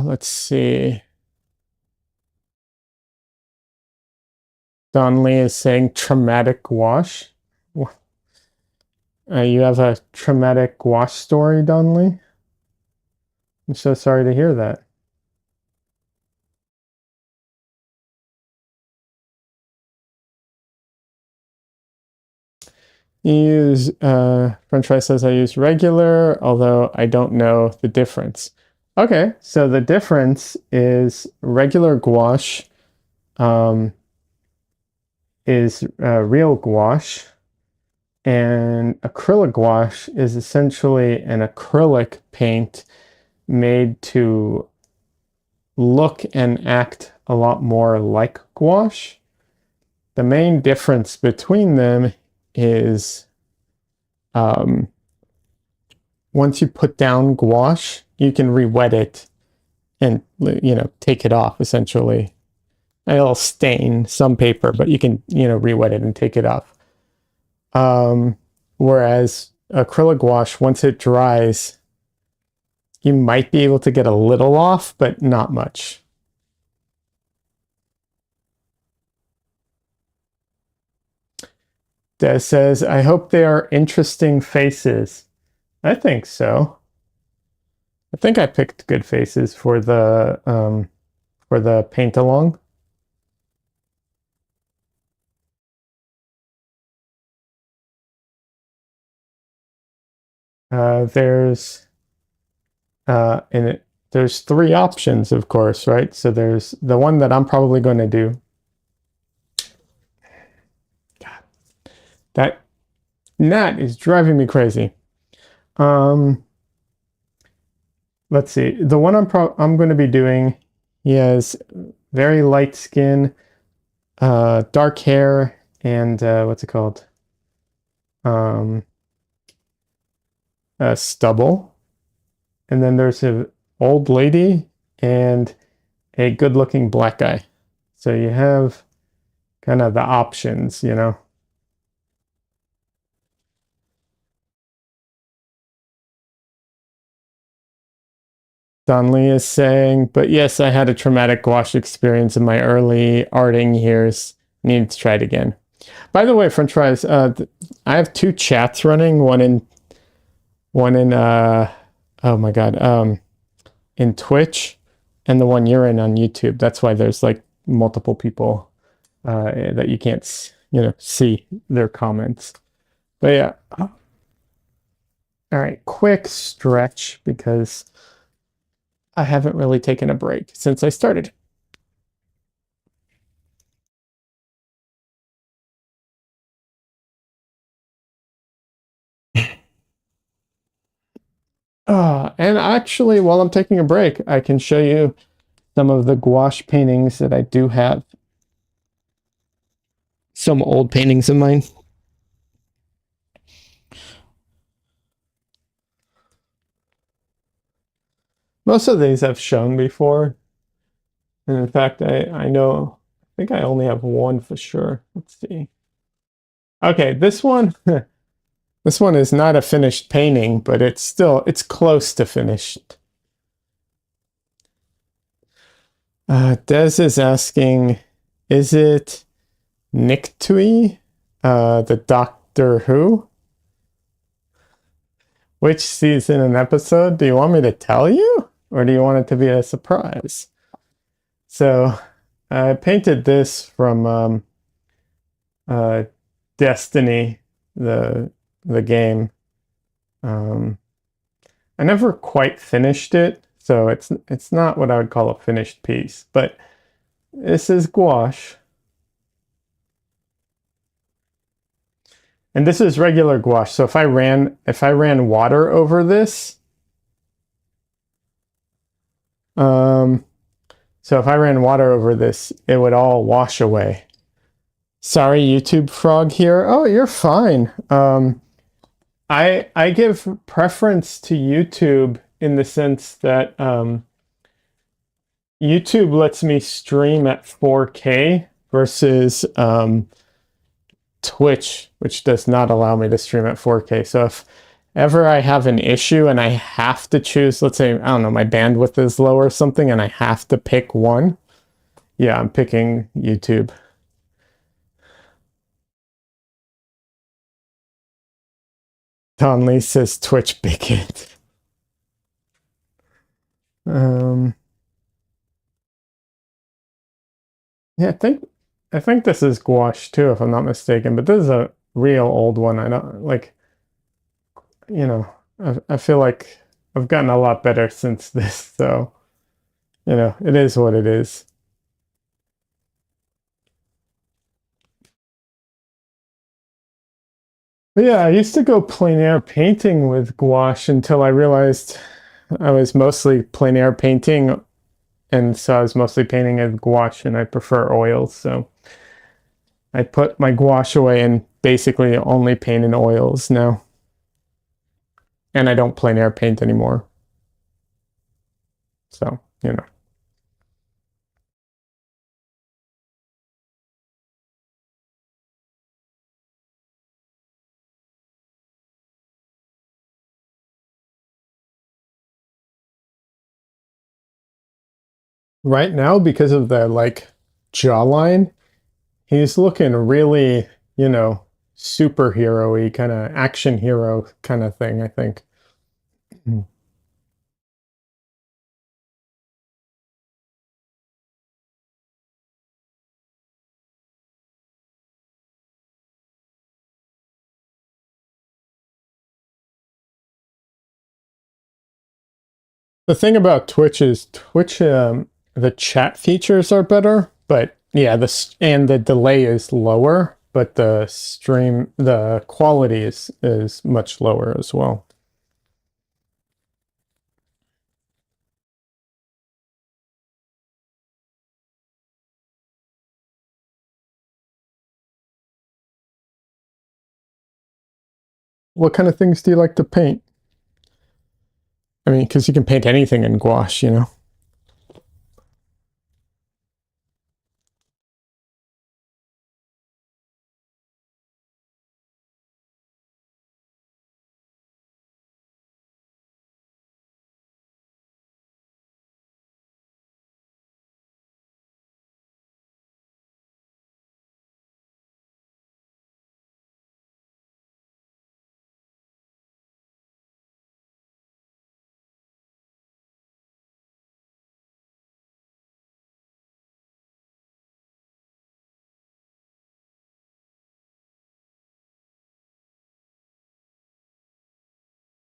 Let's see. Don Lee is saying traumatic gouache. You have a traumatic gouache story, Don Lee? I'm so sorry to hear that. You use, French fry says I use regular, although I don't know the difference. Okay, so the difference is regular gouache um, is real gouache, and acrylic gouache is essentially an acrylic paint made to look and act a lot more like gouache. The main difference between them is um, once you put down gouache, you can re-wet it and take it off essentially. It'll stain some paper, but you can re-wet it and take it off. Whereas acrylic gouache, once it dries, you might be able to get a little off, but not much. Des says, I hope they are interesting faces. I think so. I think I picked good faces for the paint along. There's in it, there's three options, of course, right? So there's the one that I'm probably going to do. God, that gnat is driving me crazy. Um, let's see. The one I'm going to be doing, he has very light skin, dark hair, and what's it called? Um, stubble. And then there's an old lady and a good-looking black guy. So you have kind of the options, you know. Donley is saying, but yes, I had a traumatic gouache experience in my early arting years. Need to try it again. By the way, French fries, I have two chats running. One in oh my god, in Twitch, and the one you're in on YouTube. That's why there's like multiple people that you can't, see their comments. But yeah, all right, quick stretch because I haven't really taken a break since I started. And actually, while I'm taking a break, I can show you some of the gouache paintings that I do have. Some old paintings of mine. Most of these I've shown before. And in fact, I think I only have one for sure. Let's see. Okay, this one, this one is not a finished painting, but it's close to finished. Des is asking, is it Nictui, the Doctor Who? Which season and episode? Do you want me to tell you? Or do you want it to be a surprise? So I painted this from Destiny, the game. I never quite finished it, so it's not what I would call a finished piece, but this is gouache. And this is regular gouache. So if I ran water over this, so if I ran water over this, it would all wash away. Sorry, YouTube frog here. Oh, you're fine. I give preference to YouTube in the sense that YouTube lets me stream at 4K versus Twitch, which does not allow me to stream at 4K. So if ever I have an issue and I have to choose, let's say, I don't know, my bandwidth is low or something and I have to pick one, yeah, I'm picking YouTube. Tonley says Twitch bigot. Yeah, I think this is gouache too, if I'm not mistaken, but this is a real old one. I don't like, I feel like I've gotten a lot better since this, so it is what it is. But yeah, I used to go plein air painting with gouache until I realized I was mostly plein air painting, and so I was mostly painting with gouache, and I prefer oils, so I put my gouache away and basically only paint in oils now. And I don't plein air paint anymore. So, Right now, because of the like jawline, he's looking really, superhero-y, kind of action hero kind of thing, I think. The thing about Twitch is the chat features are better, but yeah, and the delay is lower, but the quality is much lower as well. What kind of things do you like to paint? I mean, because you can paint anything in gouache, you know?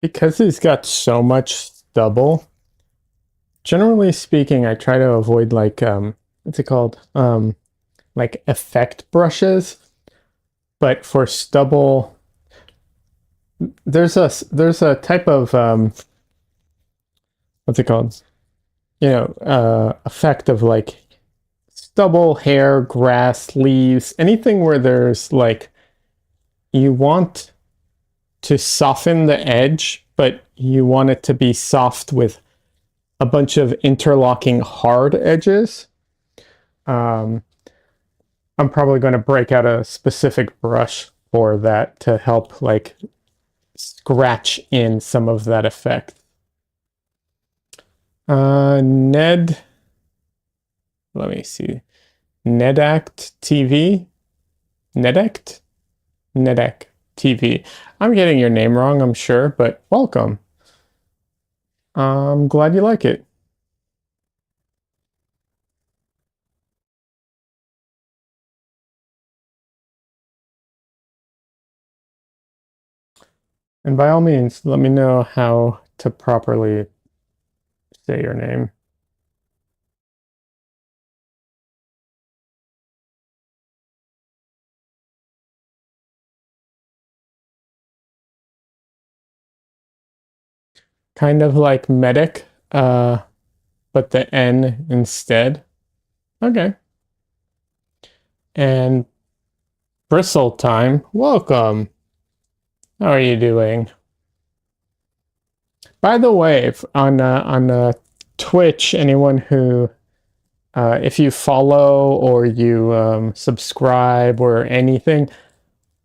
Because he's got so much stubble, generally speaking, I try to avoid like what's it called? Like effect brushes. But for stubble, there's a type of what's it called? Effect of like stubble, hair, grass, leaves, anything where there's like you want to soften the edge, but you want it to be soft with a bunch of interlocking hard edges. Um, I'm probably going to break out a specific brush for that to help like scratch in some of that effect. Ned, let me see. Nedact TV? Nedact? Nedact TV. I'm getting your name wrong, I'm sure, but welcome. I'm glad you like it. And by all means, let me know how to properly say your name. Kind of like medic, but the N instead. Okay. And bristle time, welcome. How are you doing? By the way, on Twitch, anyone who if you follow or you subscribe or anything,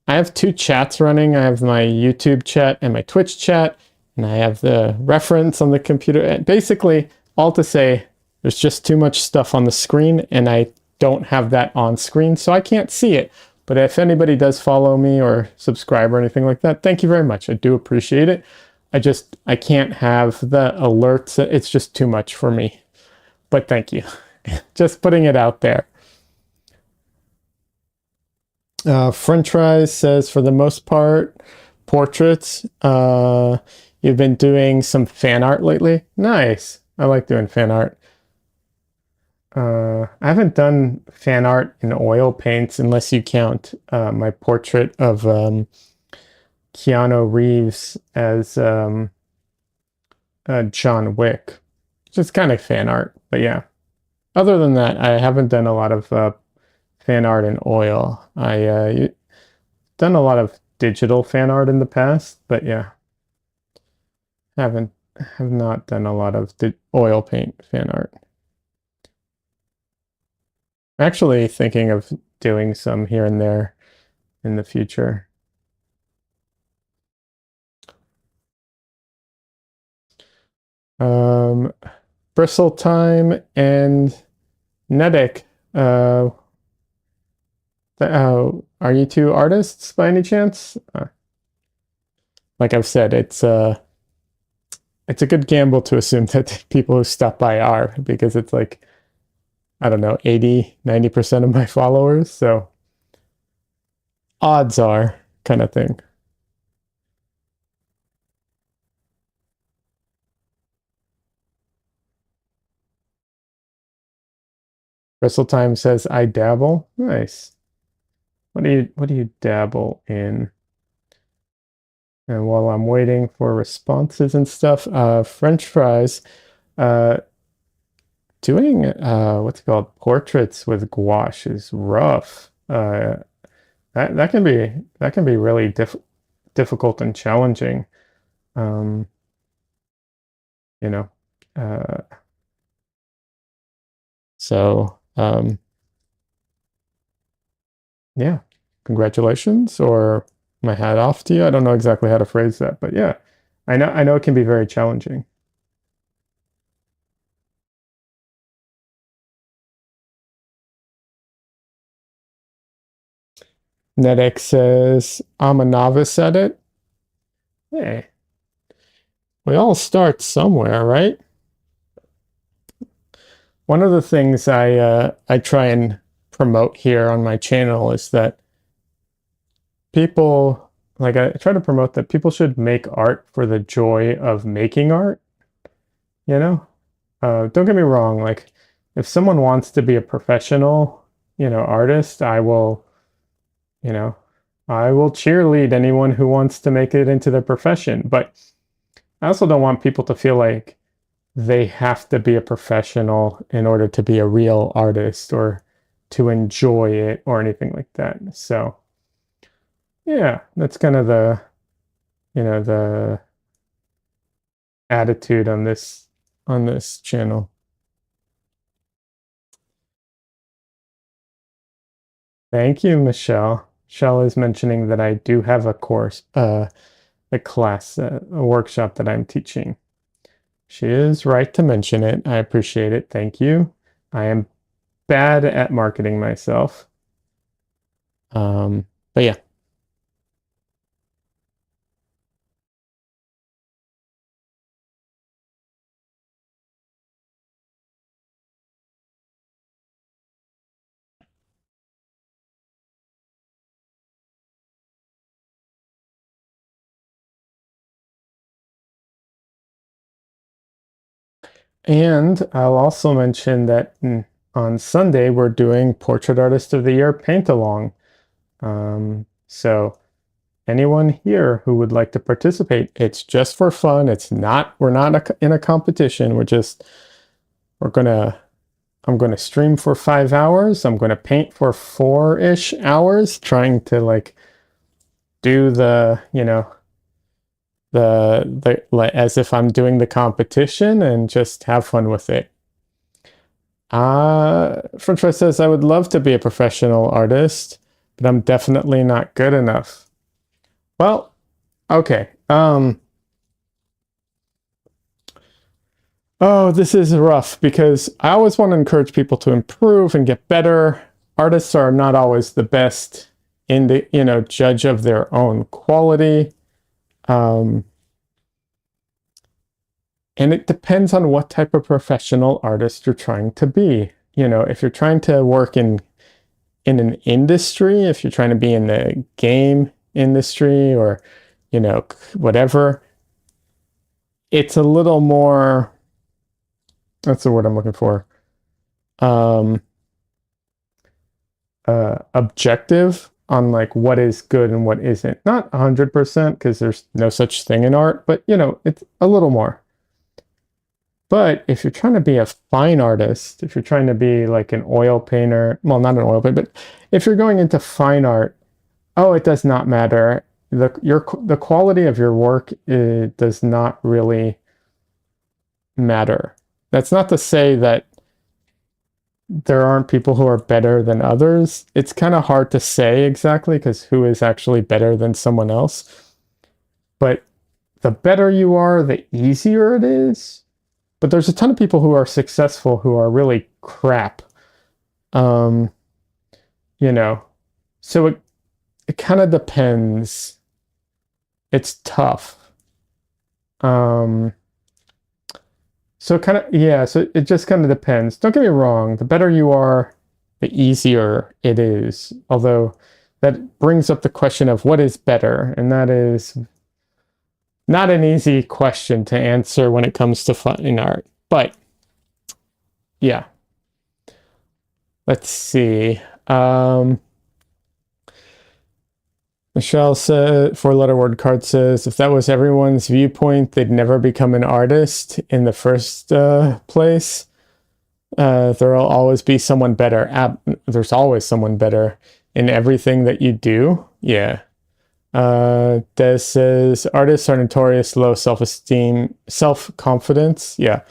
I have two chats running. I have my YouTube chat and my Twitch chat, and I have the reference on the computer. And basically, all to say, there's just too much stuff on the screen, and I don't have that on screen, so I can't see it. But if anybody does follow me or subscribe or anything like that, thank you very much. I do appreciate it. I can't have the alerts. It's just too much for me. But thank you. Just putting it out there. French Fries says, for the most part, portraits. You've been doing some fan art lately. Nice. I like doing fan art. I haven't done fan art in oil paints unless you count my portrait of Keanu Reeves as John Wick, which is kind of fan art. But yeah, other than that, I haven't done a lot of fan art in oil. I done a lot of digital fan art in the past, but yeah, haven't have not done a lot of oil paint fan art. Actually thinking of doing some here and there in the future. Um, Bristle Time and Nedic. Are you two artists by any chance? Like I've said, it's a good gamble to assume that people who stop by are, because it's like, I don't know, 80-90% of my followers. So odds are kind of thing. Crystal Time says I dabble. Nice. What do you dabble in? And while I'm waiting for responses and stuff, French fries, uh, doing what's it called, portraits with gouache is rough. That can be really difficult and challenging. Um, you know, uh, so yeah, congratulations, or my hat off to you. I don't know exactly how to phrase that, but yeah, I know it can be very challenging. NetX says I'm a novice at it. Hey, we all start somewhere, right? One of the things I try and promote here on my channel is that people, like, I try to promote that people should make art for the joy of making art, you know? Don't get me wrong, like, if someone wants to be a professional, artist, you know, I will cheerlead anyone who wants to make it into their profession. But I also don't want people to feel like they have to be a professional in order to be a real artist or to enjoy it or anything like that. So, yeah, that's kind of the attitude on this channel. Thank you, Michelle. Michelle is mentioning that I do have a course, a class, a workshop that I'm teaching. She is right to mention it. I appreciate it. Thank you. I am bad at marketing myself. But yeah. And I'll also mention that on Sunday we're doing Portrait Artist of the Year paint along. So anyone here who would like to participate, it's just for fun. We're not in a competition. We're gonna, I'm gonna stream for 5 hours. I'm gonna paint for 4-ish hours, trying to like do the like as if I'm doing the competition and just have fun with it. French Fry says I would love to be a professional artist, but I'm definitely not good enough. Well, okay. Oh, this is rough because I always want to encourage people to improve and get better. Artists are not always the best in the, judge of their own quality. Um, and it depends on what type of professional artist you're trying to be. If you're trying to work in an industry, if you're trying to be in the game industry or, whatever, it's a little more, that's the word I'm looking for, um, objective on like what is good and what isn't. Not 100% because there's no such thing in art, but it's a little more. But if you're trying to be a fine artist, if you're trying to be like an oil painter, well, not an oil painter, but if you're going into fine art, oh, it does not matter. The quality of your work, it does not really matter. That's not to say that there aren't people who are better than others. It's kind of hard to say exactly because who is actually better than someone else. But the better you are, the easier it is. But there's a ton of people who are successful who are really crap. Um, you know, so it kind of depends. It's tough. Um, so kind of, yeah, so it just kind of depends. Don't get me wrong, the better you are, the easier it is. Although that brings up the question of what is better, and that is not an easy question to answer when it comes to fine art. But yeah. Let's see. Michelle said, four-letter word card says, if that was everyone's viewpoint, they'd never become an artist in the first place. There'll always be someone better. There's always someone better in everything that you do. Yeah. Des says, artists are notorious low self-esteem, self-confidence. Yeah.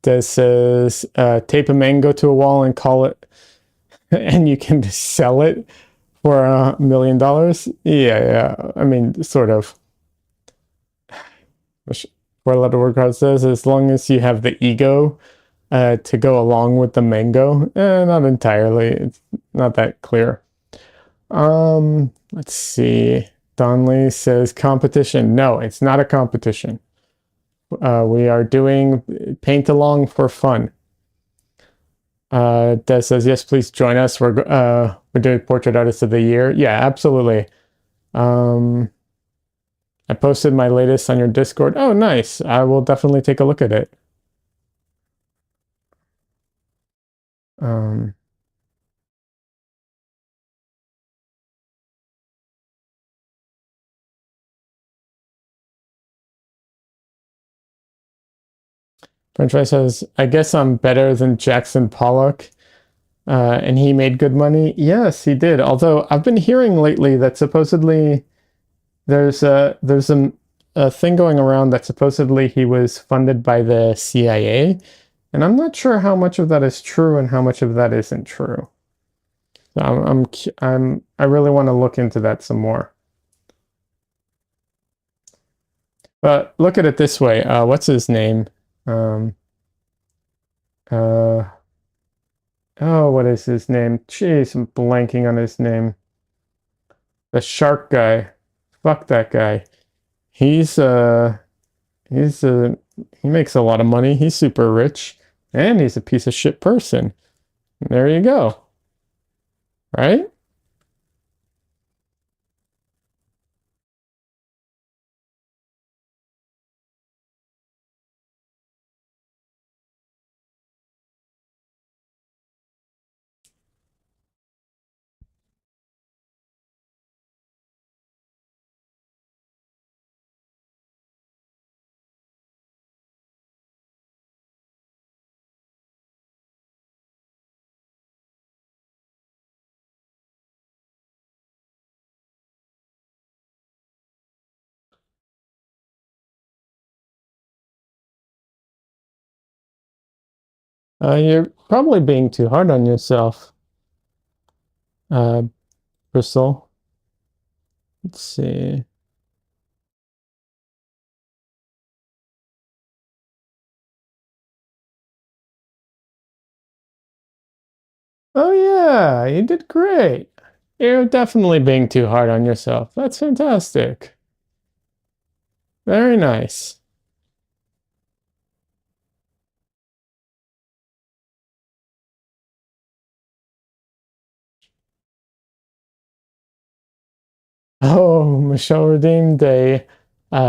Des says, tape a mango to a wall and call it, and you can sell it for $1 million. Yeah, yeah. I mean, sort of. Four-letter word card says, as long as you have the ego to go along with the mango. Not entirely. It's not that clear. Let's see. Donley says competition. No, it's not a competition. We are doing paint along for fun. Des says, yes, please join us. We're doing Portrait Artist of the Year. Yeah, absolutely. I posted my latest on your Discord. Oh, nice. I will definitely take a look at it. Um, French Fry says, I guess I'm better than Jackson Pollock. And he made good money. Yes, he did. Although I've been hearing lately that supposedly there's a thing going around that supposedly he was funded by the CIA, and I'm not sure how much of that is true and how much of that isn't true. So I really want to look into that some more. But look at it this way. What's his name? Um, uh, oh, what is his name? Jeez, I'm blanking on his name. The shark guy. Fuck that guy. He's he's he makes a lot of money. He's super rich, and he's a piece of shit person. There you go. Right? You're probably being too hard on yourself, uh, Bristol. Let's see. Oh yeah, you did great. You're definitely being too hard on yourself. That's fantastic. Very nice. Oh, Michelle redeemed a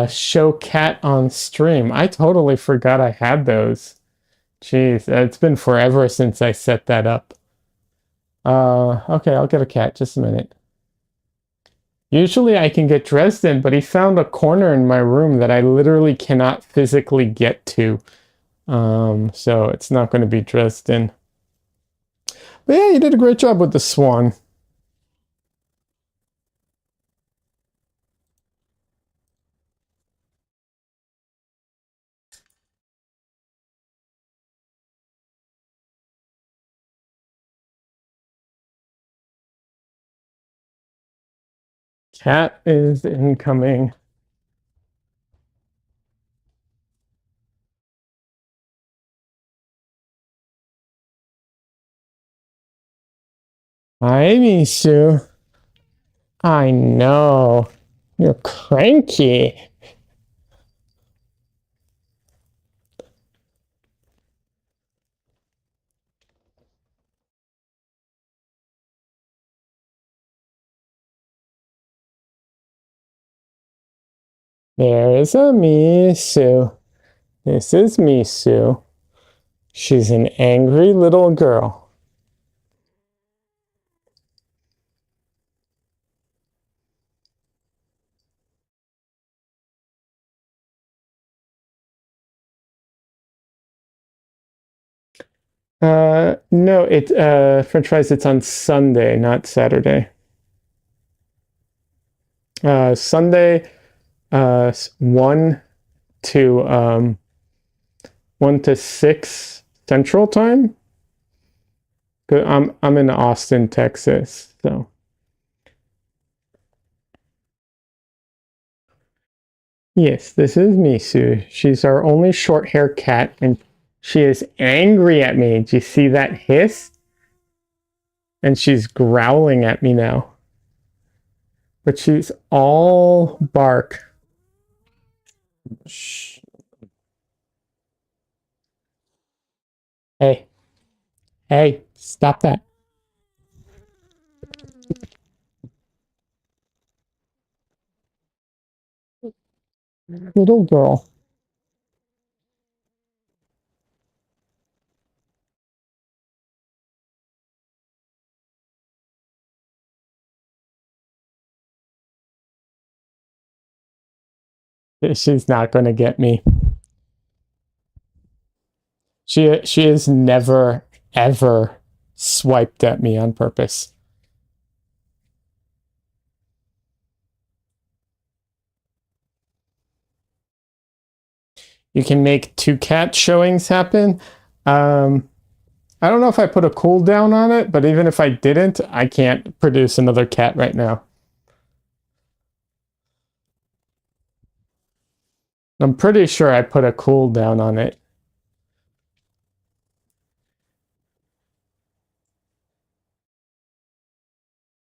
show cat on stream. I totally forgot I had those. Jeez, it's been forever since I set that up. Okay, I'll get a cat. Just a minute. Usually I can get Dresden, but he found a corner in my room that I literally cannot physically get to. So it's not going to be Dresden. But yeah, you did a great job with the swan. Cat is incoming. Hi, Mishu. I know. You're cranky. There is a Mishu. This is Mishu. She's an angry little girl. No, French fries, it's on Sunday, not Saturday. Sunday, 1 to 1 to 6 Central Time. I'm in Austin, Texas, so yes, this is Misu. She's our only short hair cat, and she is angry at me. Do you see that hiss? And she's growling at me now. But she's all bark. Shh. Hey, hey, stop that. Little girl. She's not going to get me. She has never, ever swiped at me on purpose. You can make 2 cat showings happen. I don't know if I put a cooldown on it, but even if I didn't, I can't produce another cat right now. I'm pretty sure I put a cooldown on it.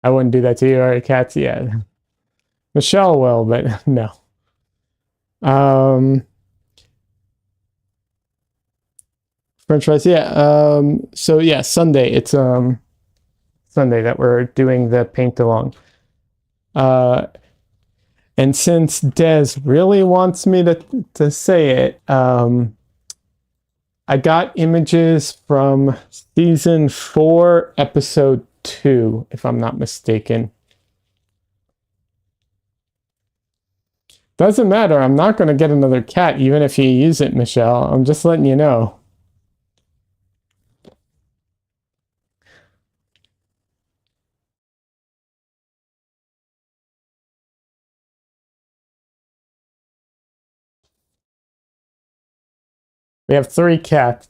I wouldn't do that to you or cats yet. Michelle will, but no. French fries, yeah. So yeah, Sunday. It's Sunday that we're doing the paint along. And since Des really wants me to say it, I got images from season 4, episode 2, if I'm not mistaken. Doesn't matter. I'm not going to get another cat, even if you use it, Michelle. I'm just letting you know. We have 3 cats.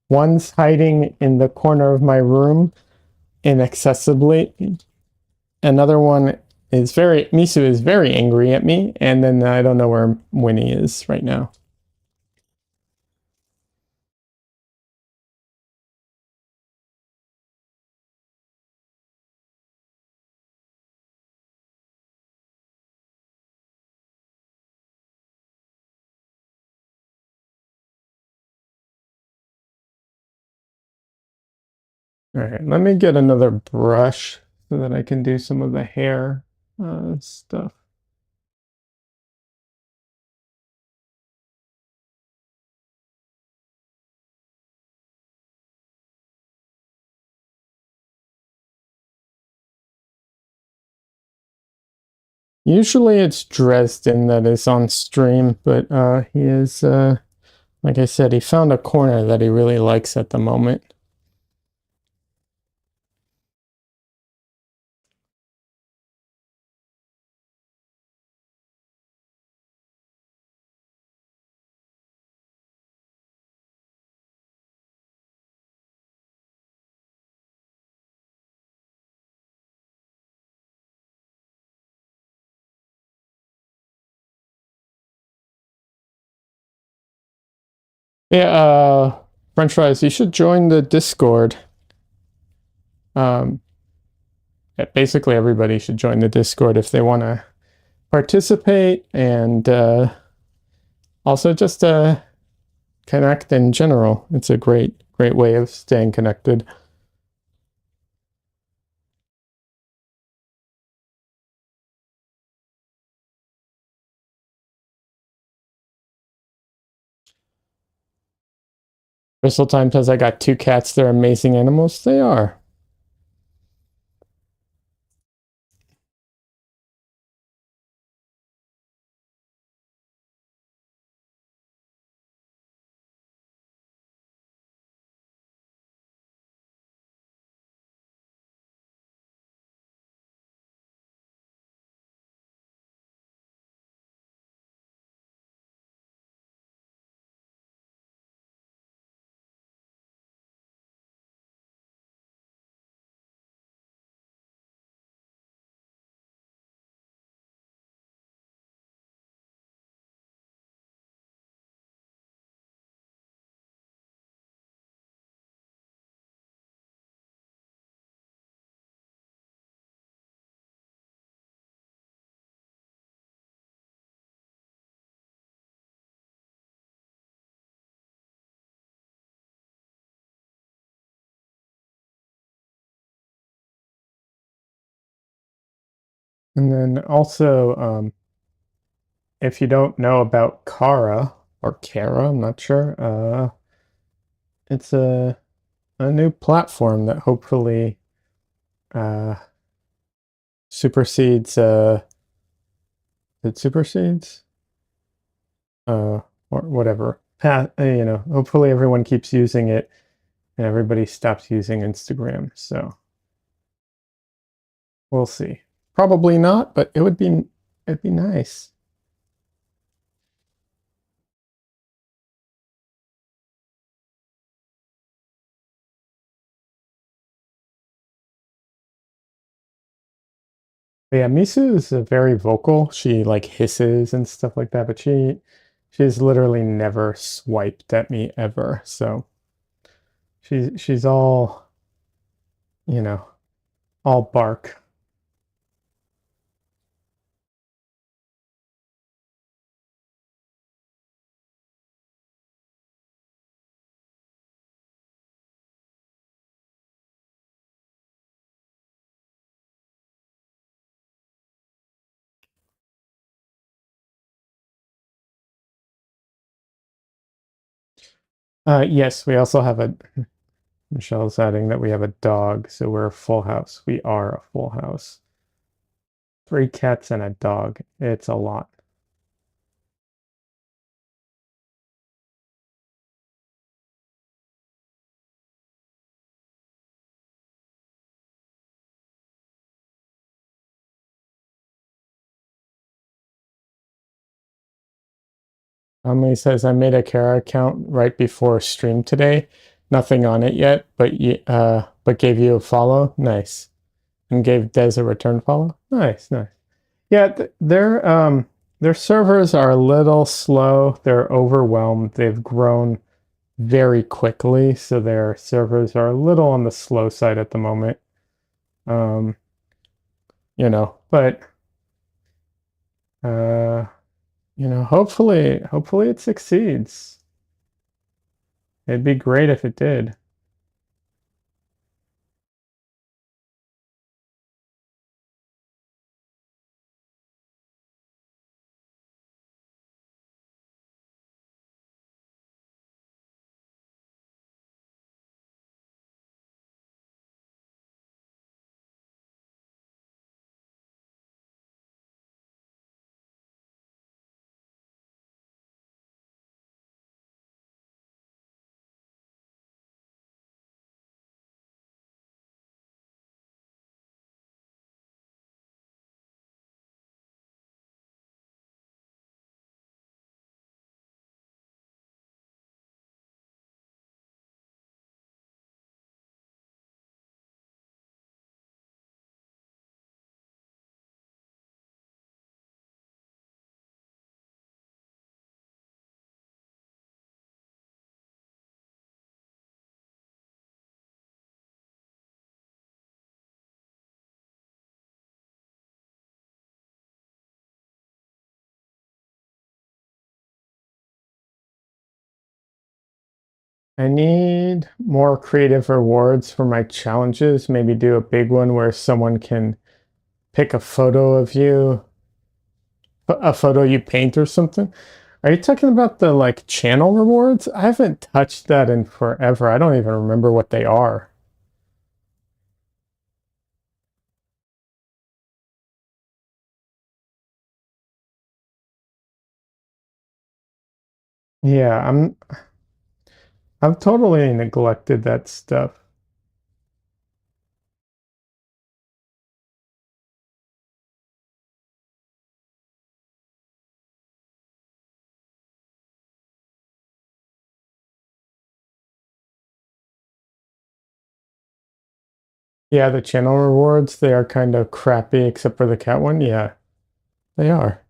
One's hiding in the corner of my room inaccessibly. Another one is Misu is very angry at me. And then I don't know where Winnie is right now. All right, let me get another brush so that I can do some of the hair stuff. Usually it's Dresden that is on stream, but he is, like I said, he found a corner that he really likes at the moment. Yeah, French fries, you should join the Discord. Um, Basically, everybody should join the Discord if they want to participate and also just connect in general. It's a great way of staying connected. Crystal Time says I got two cats. They're amazing animals. They are. And then also, if you don't know about Kara or Kara, I'm not sure. It's a new platform that hopefully uh, supersedes. It supersedes. Or whatever. Hopefully everyone keeps using it and everybody stops using Instagram. So we'll see. Probably not, but it'd be nice. But yeah, Misu is very vocal. She like hisses and stuff like that, but she's literally never swiped at me ever. So she's all, you know, all bark. Yes, we also have a Michelle's adding that we have a dog, so we're a full house. We are a full house. Three cats and a dog. It's a lot. Emily says I made a Kara account right before stream today. Nothing on it yet, but gave you a follow. Nice. And gave Des a return follow. Nice, nice. Yeah, their servers are a little slow. They're overwhelmed. They've grown very quickly, so their servers are a little on the slow side at the moment. Um, but uh, hopefully it succeeds. It'd be great if it did. I need more creative rewards for my challenges. Maybe do a big one where someone can pick a photo of you, a photo you paint or something. Are you talking about the like channel rewards? I haven't touched that in forever. I don't even remember what they are. Yeah, I've totally neglected that stuff. Yeah, the channel rewards, they are kind of crappy except for the cat one. Yeah, they are.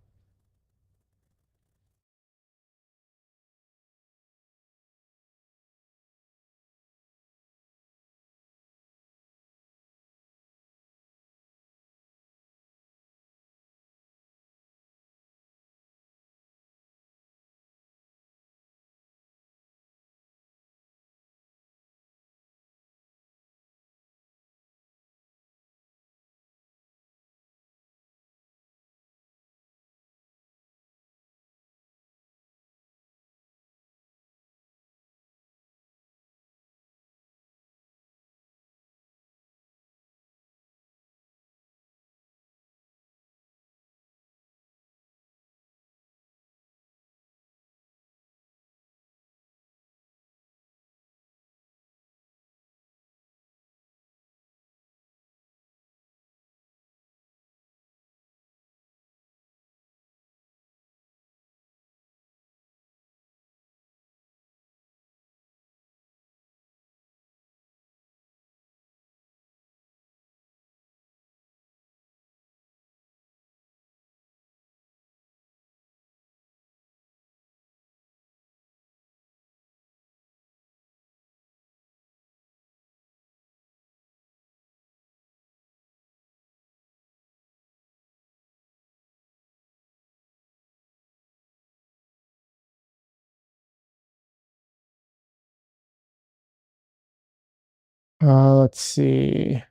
Let's see.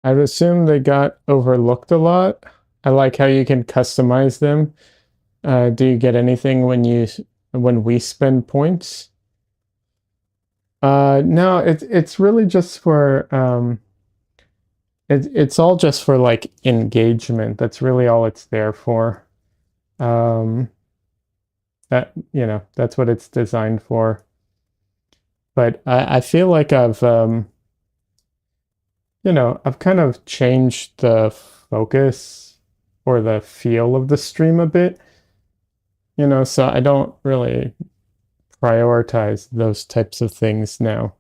I would assume they got overlooked a lot. I like how you can customize them. Do you get anything when we spend points? No, it's really just for it's all just for like engagement. That's really all it's there for. Um, that's what it's designed for. But I feel like I've kind of changed the focus or the feel of the stream a bit, so I don't really prioritize those types of things now.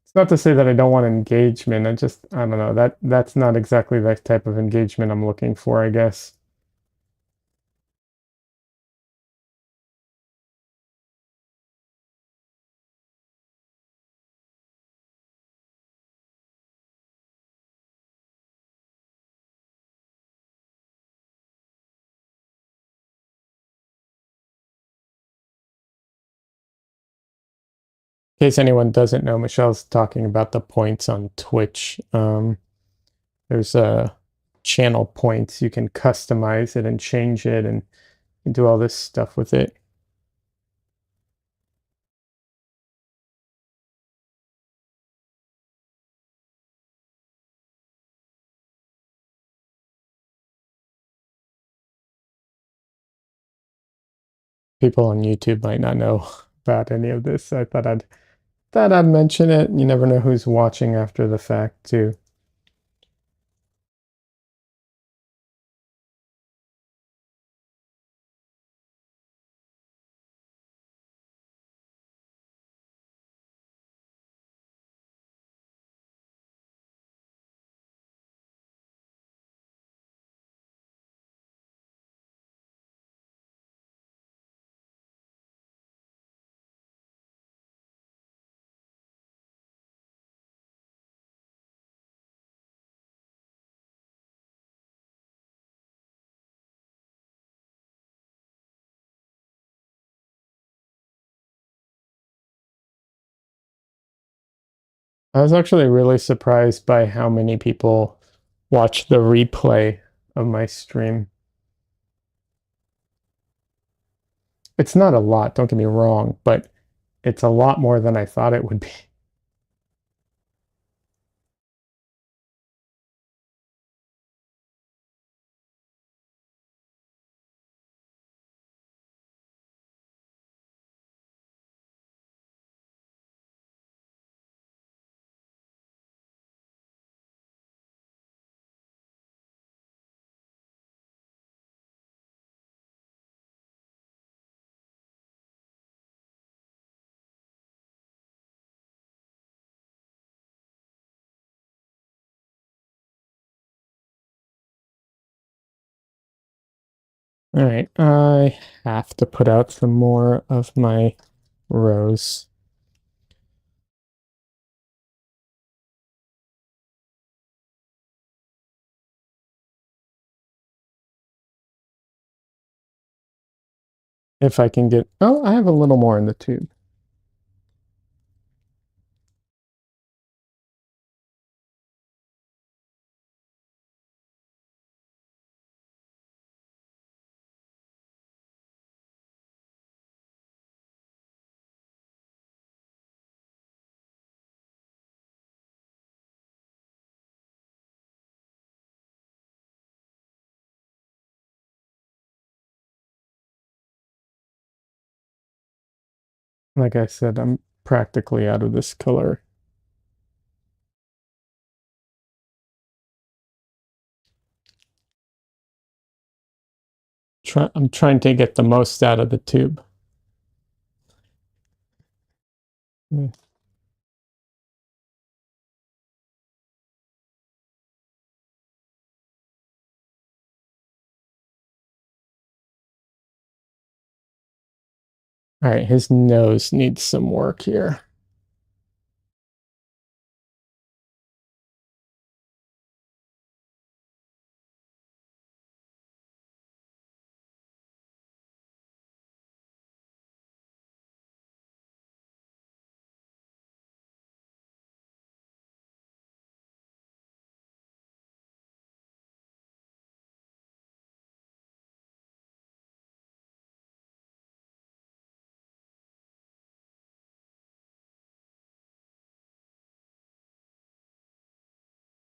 It's not to say that I don't want engagement. I don't know, that's not exactly the type of engagement I'm looking for, I guess. In case anyone doesn't know, Michelle's talking about the points on Twitch. There's a channel points. You can customize it and change it and do all this stuff with it. People on YouTube might not know about any of this. So I thought I'd mention it. You never know who's watching after the fact too. I was actually really surprised by how many people watch the replay of my stream. It's not a lot, don't get me wrong, but it's a lot more than I thought it would be. All right, I have to put out some more of my rows. If I can get, oh, I have a little more in the tube. Like I said, I'm practically out of this color. I'm trying to get the most out of the tube. Mm. All right, his nose needs some work here.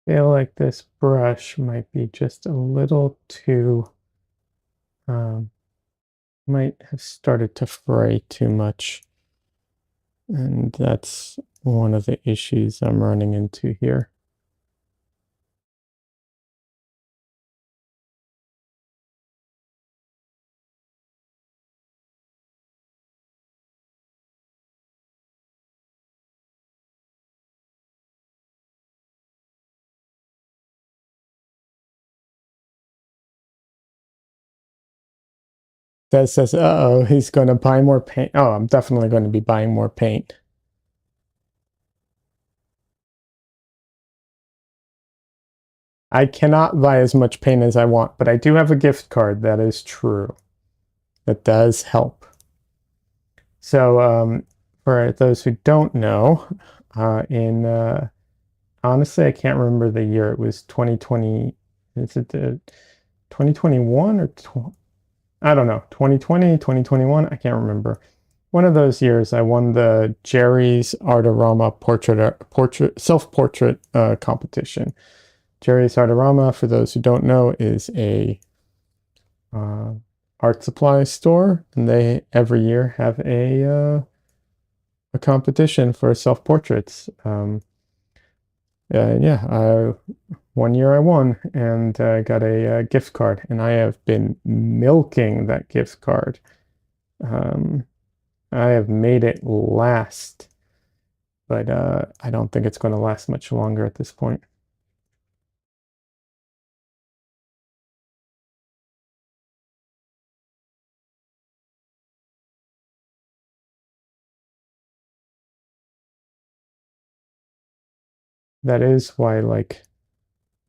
Feel like this brush might be just a little too, um, might have started to fray too much. And that's one of the issues I'm running into here. That says, uh-oh, he's going to buy more paint. Oh, I'm definitely going to be buying more paint. I cannot buy as much paint as I want, but I do have a gift card. That is true. That does help. So, for those who don't know, honestly, I can't remember the year. It was 2020. Is it 2021 or I don't know, 2020, 2021? I can't remember. One of those years, I won the Jerry's Artorama self-portrait competition. Jerry's Artorama, for those who don't know, is a uh, art supply store, and they every year have a competition for self-portraits. Yeah, one year I won and got a gift card, and I have been milking that gift card. Um, I have made it last, but I don't think it's going to last much longer at this point. That is why like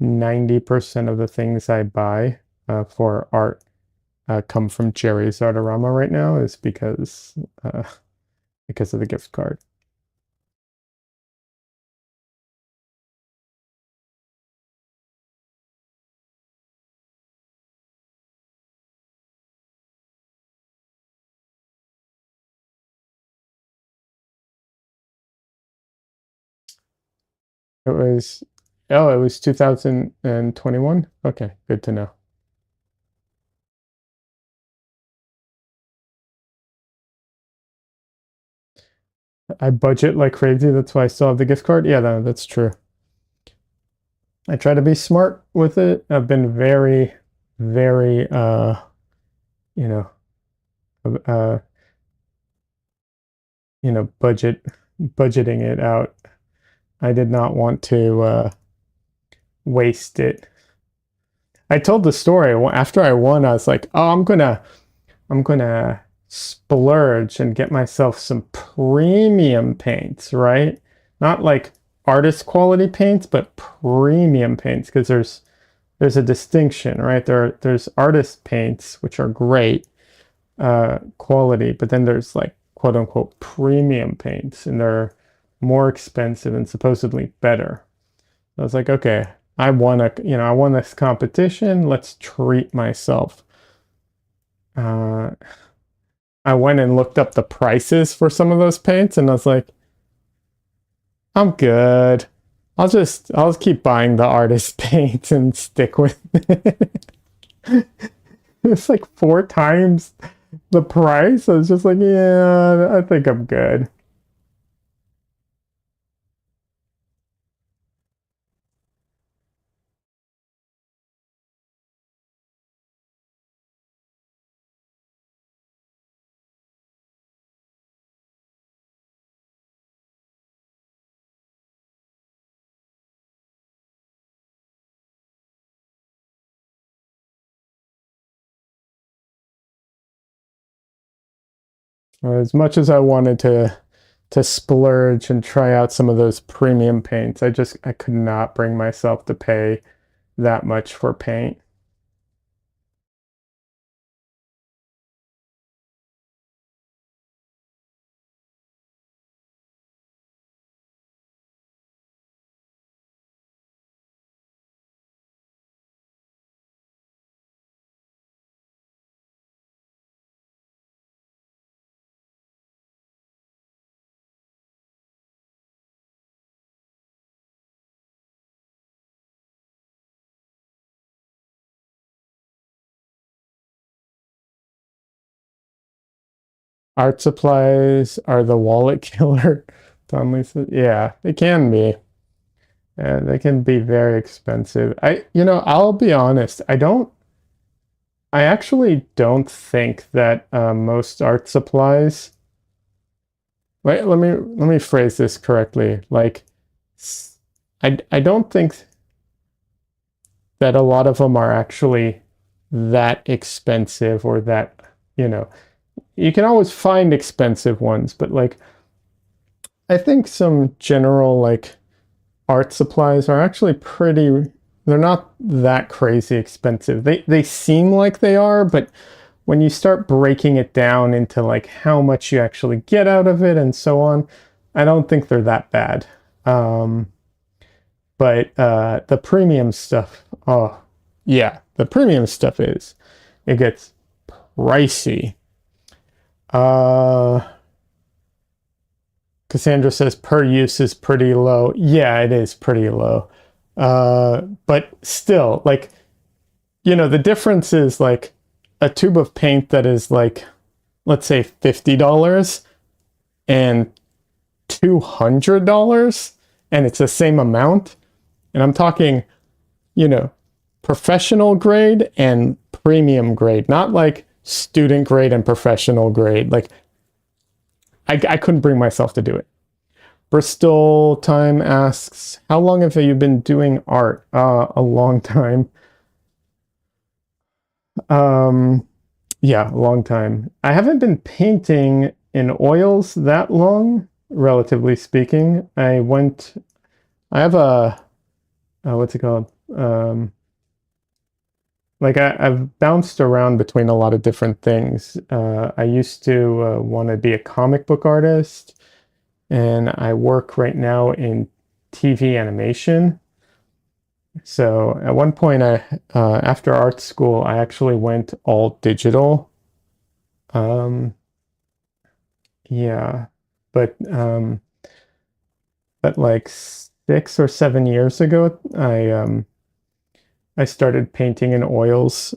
90% of the things I buy for art come from Jerry's Artorama right now is because of the gift card. It was, oh, it was 2021? Okay, good to know. I budget like crazy. That's why I still have the gift card. Yeah, that's true. I try to be smart with it. I've been very, very, you know, uh, budgeting it out. I did not want to waste it. I told the story after I won. I was like, "Oh, I'm gonna splurge and get myself some premium paints, right? Not like artist quality paints, but premium paints because there's a distinction, right? There's artist paints which are great quality, but then there's like quote unquote premium paints, and they're more expensive and supposedly better. I was like, okay, I won this competition. Let's treat myself. Uh, I went and looked up the prices for some of those paints, and I was like, I'm good. I'll just keep buying the artist paints and stick with it. It's like four times the price. I was just like, yeah, I think I'm good. As much as I wanted to splurge and try out some of those premium paints, I could not bring myself to pay that much for paint. Art supplies are the wallet killer. Don Lisa. Yeah, they can be. They can be very expensive. I'll be honest. I actually don't think that most art supplies. Wait, let me phrase this correctly. Like, I don't think that a lot of them are actually that expensive or that, you know, you can always find expensive ones, but like, I think some general like art supplies are actually they're not that crazy expensive. They seem like they are, but when you start breaking it down into like how much you actually get out of it and so on, I don't think they're that bad. But the premium stuff, oh yeah, the premium stuff it gets pricey. Uh Cassandra says per use is pretty low. Yeah, it is pretty low. But still, like, the difference is like a tube of paint that is like, let's say $50 and $200, and it's the same amount. And I'm talking, you know, professional grade and premium grade, not like student grade and professional grade. Like, I couldn't bring myself to do it. Bristol Time asks, how long have you been doing art? A long time. Um, yeah, a long time. I haven't been painting in oils that long, relatively speaking. I have what's it called? Like I've bounced around between a lot of different things. I used to want to be a comic book artist, and I work right now in TV animation. So at one point, after art school, I actually went all digital. Um, yeah, but but like 6 or 7 years ago, I started painting in oils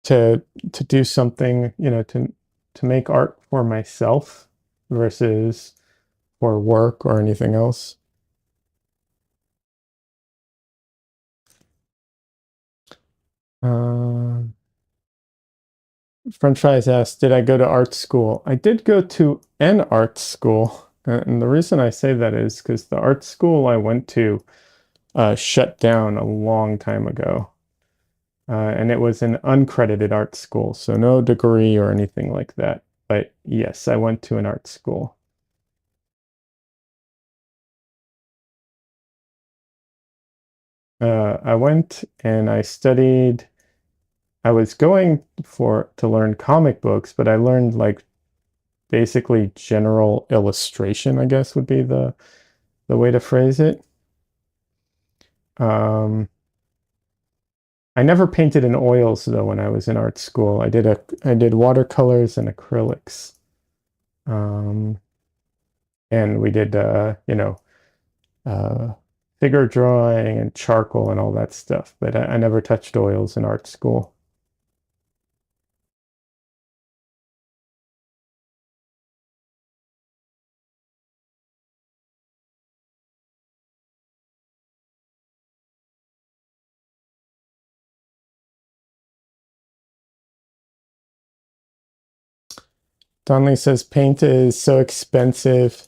to do something, to make art for myself versus for work or anything else. Um, French fries asked, "Did I go to art school?" I did go to an art school, and the reason I say that is because the art school I went to shut down a long time ago. And it was an uncredited art school, so no degree or anything like that. But yes, I went to an art school. I went and I studied. I was going for to learn comic books, but I learned like basically general illustration, I guess would be the way to phrase it. Um, I never painted in oils though when I was in art school. I did watercolors and acrylics. Um, and we did uh, figure drawing and charcoal and all that stuff, but I never touched oils in art school. Donley says paint is so expensive.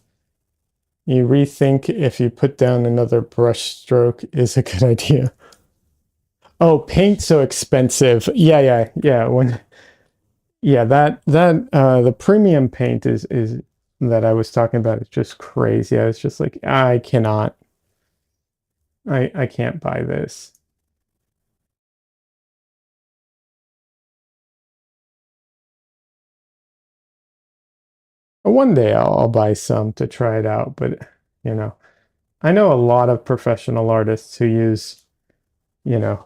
You rethink if you put down another brush stroke is a good idea. Oh, paint so expensive. Yeah. The premium paint is that I was talking about is just crazy. I was just like, I can't buy this. One day I'll buy some to try it out, but you know, I know a lot of professional artists who use, you know,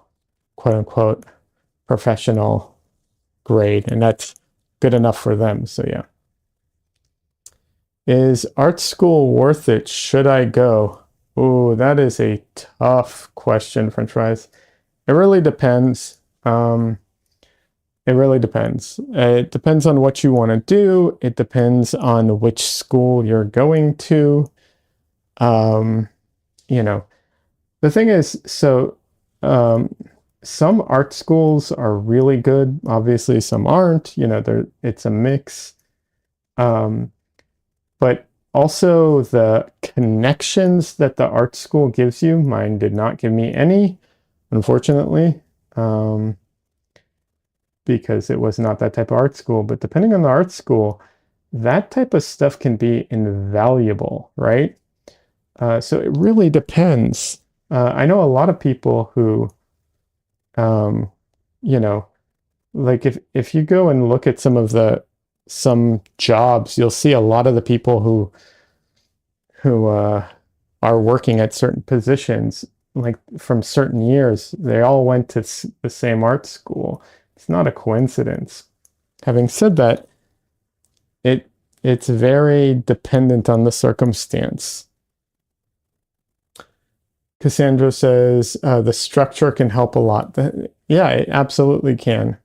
quote unquote professional grade, and that's good enough for them. So yeah. Is art school worth it? Should I go? Ooh, that is a tough question, French fries. It really depends. It really depends. It depends on what you want to do. It depends on which school you're going to. Um, you know, the thing is, um, some art schools are really good. Obviously, some aren't. It's a mix. Um, but also the connections that the art school gives you, mine did not give me any, unfortunately, because it was not that type of art school. But depending on the art school, that type of stuff can be invaluable, right? So it really depends. I know a lot of people who, um, you know, like if you go and look at some jobs, you'll see a lot of the people who are working at certain positions, like from certain years, they all went to the same art school. It's not a coincidence. Having said that, it it's very dependent on the circumstance. Cassandra says the structure can help a lot. Yeah, it absolutely can.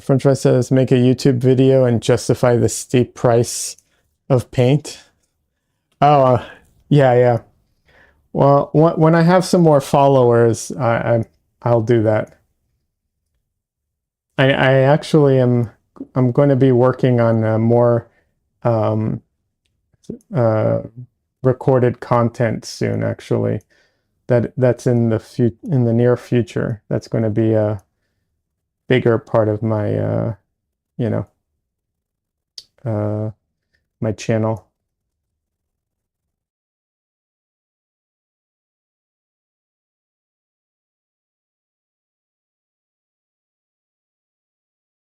French fry says make a YouTube video and justify the steep price of paint. Oh, yeah. Well, when I have some more followers, I'll do that. I actually am. I'm going to be working on more um, uh, recorded content soon. Actually, that's in the near future. That's going to be a bigger part of my you know uh, my channel.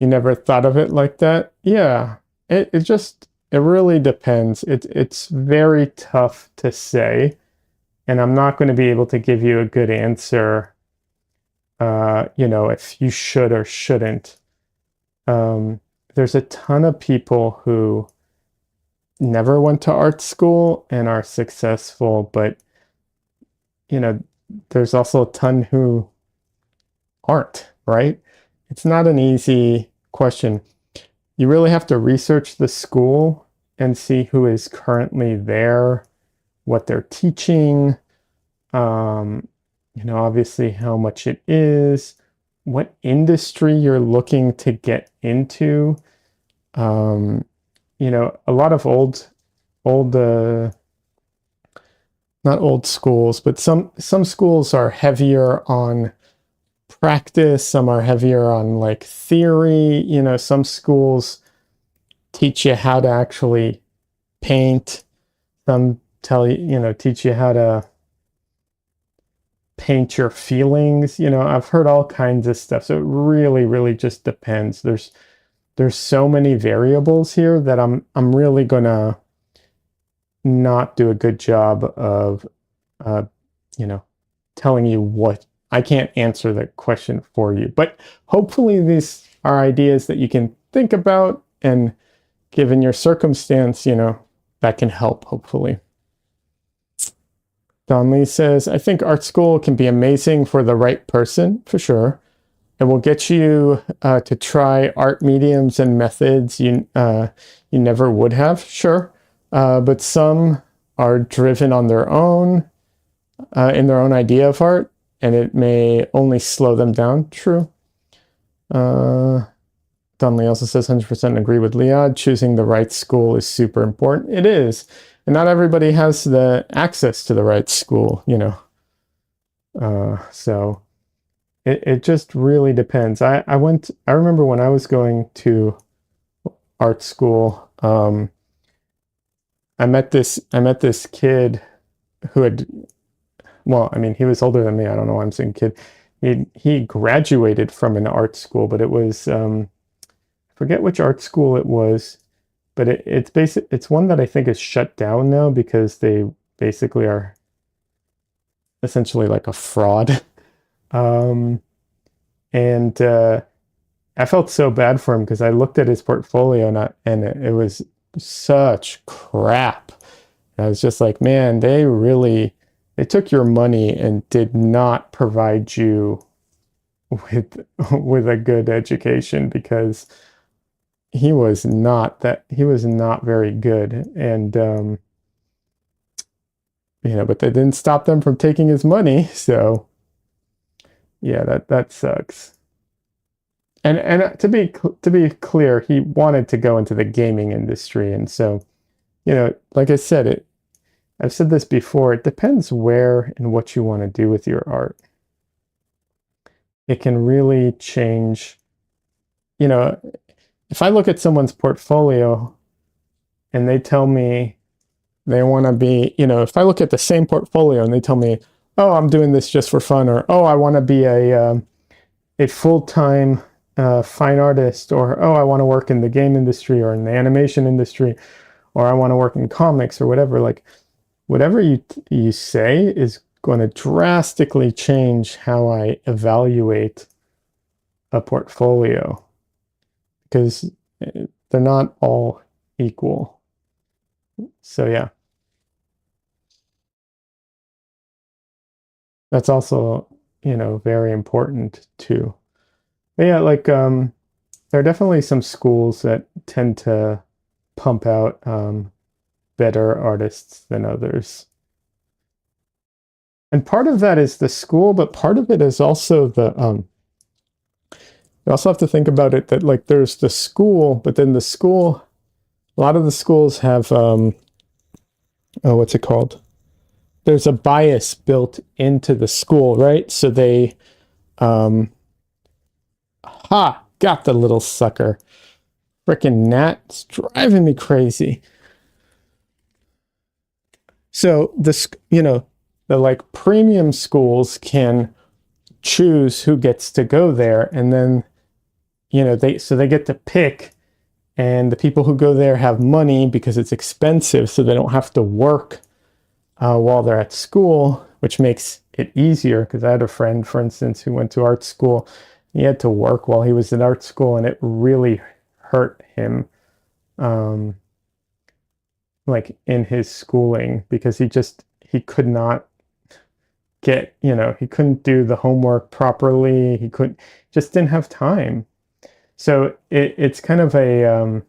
You never thought of it like that? Yeah. It really depends. It's very tough to say, and I'm not going to be able to give you a good answer if you should or shouldn't. There's a ton of people who never went to art school and are successful, but there's also a ton who aren't, right? It's not an easy question. You really have to research the school and see who is currently there, what they're teaching, obviously how much it is, what industry you're looking to get into. A lot of old, not old schools, but some schools are heavier on practice, some are heavier on like theory. Some schools teach you how to actually paint, some teach you how to paint your feelings. I've heard all kinds of stuff, so it really, really just depends. There's so many variables here that I'm really gonna not do a good job of telling you what. I can't answer the question for you, but hopefully these are ideas that you can think about, and given your circumstance, that can help, hopefully. Don Lee says, I think art school can be amazing for the right person, for sure. It will get you to try art mediums and methods you never would have, sure. But some are driven on their own, in their own idea of art, and it may only slow them down, true. Dunley also says 100% agree with Liad. Choosing the right school is super important. It is. And not everybody has the access to the right school, so it just really depends. I remember when I was going to art school, I met this kid who had, he was older than me. I don't know why I'm saying kid. He graduated from an art school, but it was, I forget which art school it was, but it's one that I think is shut down now because they basically are essentially like a fraud. And I felt so bad for him because I looked at his portfolio and it was such crap. And I was just like, man, they took your money and did not provide you with a good education, because he was not very good. And but they didn't stop them from taking his money. So yeah, that sucks. And to be clear, he wanted to go into the gaming industry, and so like I said, I've said this before, it depends where and what you want to do with your art. It can really change. If I look at someone's portfolio and they tell me they want to be, if I look at the same portfolio and they tell me, oh, I'm doing this just for fun, or oh, I want to be a full-time fine artist, or oh, I want to work in the game industry or in the animation industry, or I want to work in comics or whatever, like whatever you say is going to drastically change how I evaluate a portfolio, because they're not all equal. So yeah, that's also very important too. But yeah, like there are definitely some schools that tend to pump out better artists than others. And part of that is the school, but part of it is also you also have to think about it that like there's the school, but then a lot of the schools have, what's it called? There's a bias built into the school, right? So they, got the little sucker. Frickin' gnat's driving me crazy. So the like premium schools can choose who gets to go there, and then they get to pick, and the people who go there have money because it's expensive, so they don't have to work while they're at school, which makes it easier because I had a friend, for instance, who went to art school. He had to work while he was in art school, and it really hurt him, um, like in his schooling, because he could not get, he couldn't do the homework properly. He couldn't, just didn't have time. So it's kind of a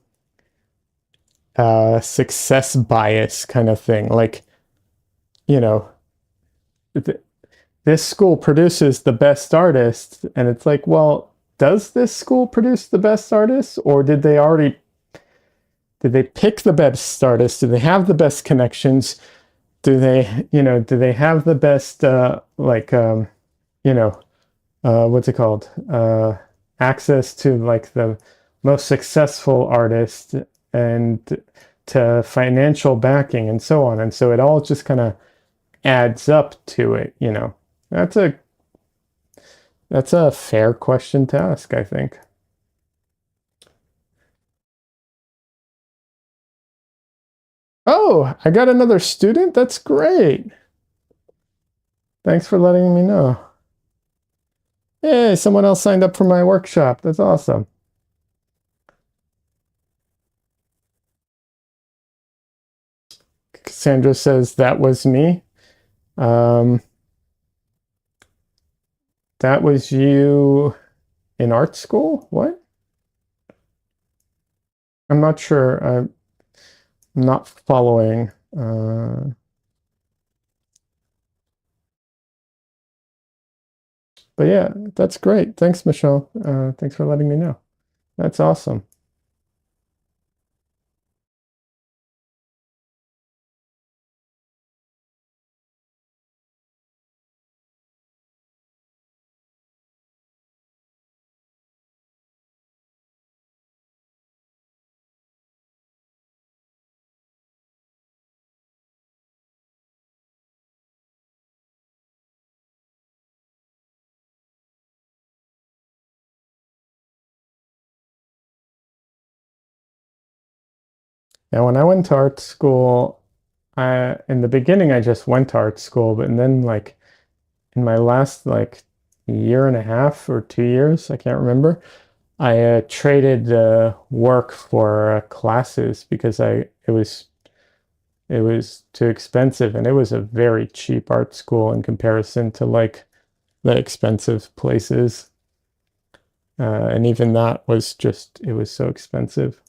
success bias kind of thing. Like, you know, th this school produces the best artists, and it's like, well, does this school produce the best artists, or did they pick the best artists? Do they have the best connections? Do they have the best, you know, what's it called? Access to like the most successful artist and to financial backing and so on. And so it all just kind of adds up to it. That's a that's a fair question to ask, I think. Oh, I got another student? That's great. Thanks for letting me know. Hey, someone else signed up for my workshop. That's awesome. Cassandra says that was me. Um, that was you in art school? What? I'm not sure. I'm not following. But yeah, that's great. Thanks, Michelle. Thanks for letting me know. That's awesome. Now, when I went to art school, in the beginning, I just went to art school, but and then like in my last like year and a half or 2 years, I can't remember, I traded work for classes because it was too expensive, and it was a very cheap art school in comparison to like the expensive places. And even that was just, it was so expensive.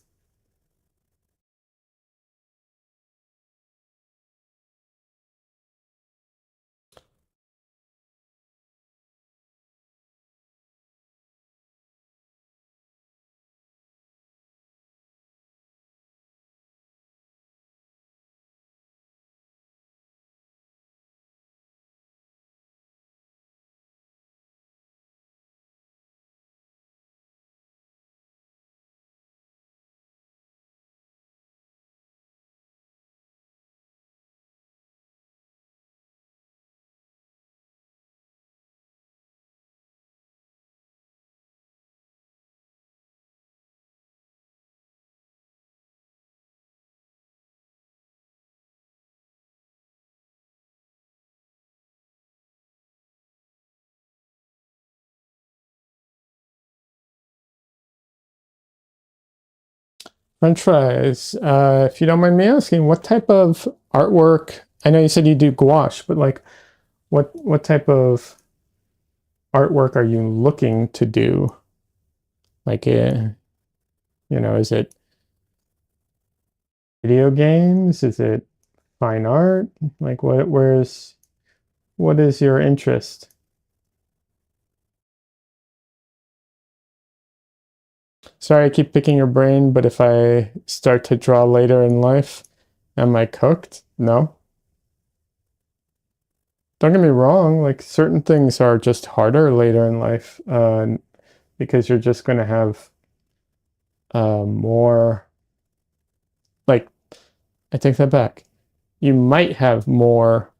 French fries. If you don't mind me asking, what type of artwork? I know you said you do gouache, but like, what type of artwork are you looking to do? Like, is it video games? Is it fine art? Like, what is your interest? Sorry, I keep picking your brain, but if I start to draw later in life, am I cooked? No. Don't get me wrong, like certain things are just harder later in life, because you're just going to have more, like, I take that back. You might have more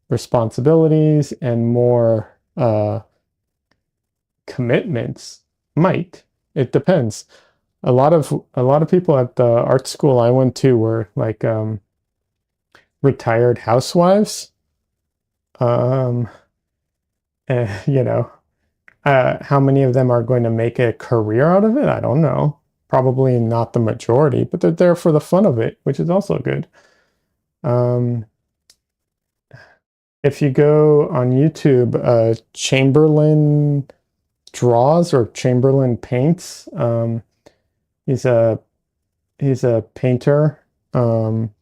responsibilities and more commitments. Might. It depends. A lot of people at the art school I went to were like retired housewives. Um, you know, how many of them are going to make a career out of it? I don't know. Probably not the majority, but they're there for the fun of it, which is also good. Um, if you go on YouTube, Chamberlain draws or Chamberlain paints. He's a he's a painter. Um,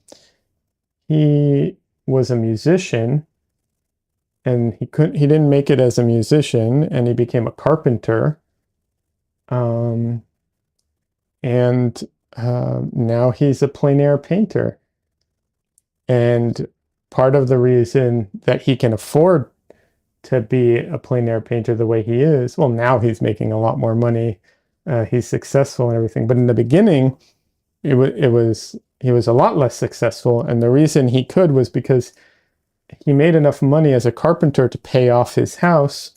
he was a musician, and he didn't make it as a musician, and he became a carpenter. Um, and now he's a plein air painter. And part of the reason that he can afford to be a plein air painter the way he is, well, now he's making a lot more money. He's successful and everything. But in the beginning, he was a lot less successful. And the reason he could was because he made enough money as a carpenter to pay off his house.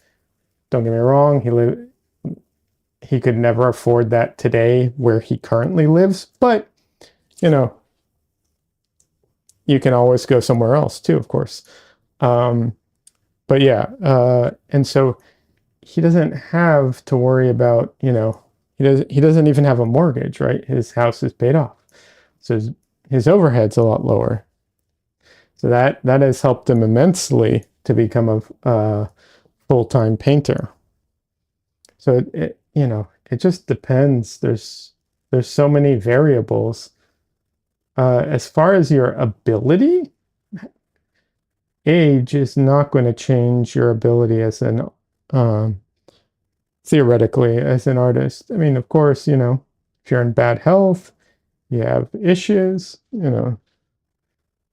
Don't get me wrong, he could never afford that today where he currently lives, but you know, you can always go somewhere else too, of course. Um, but yeah, and so he doesn't have to worry about, he doesn't even have a mortgage, right? His house is paid off. So his overhead's a lot lower. So that has helped him immensely to become a full-time painter. So it just depends. There's so many variables. As far as your ability, age is not going to change your ability as an um, theoretically as an artist. I mean, of course, if you're in bad health, you have issues, I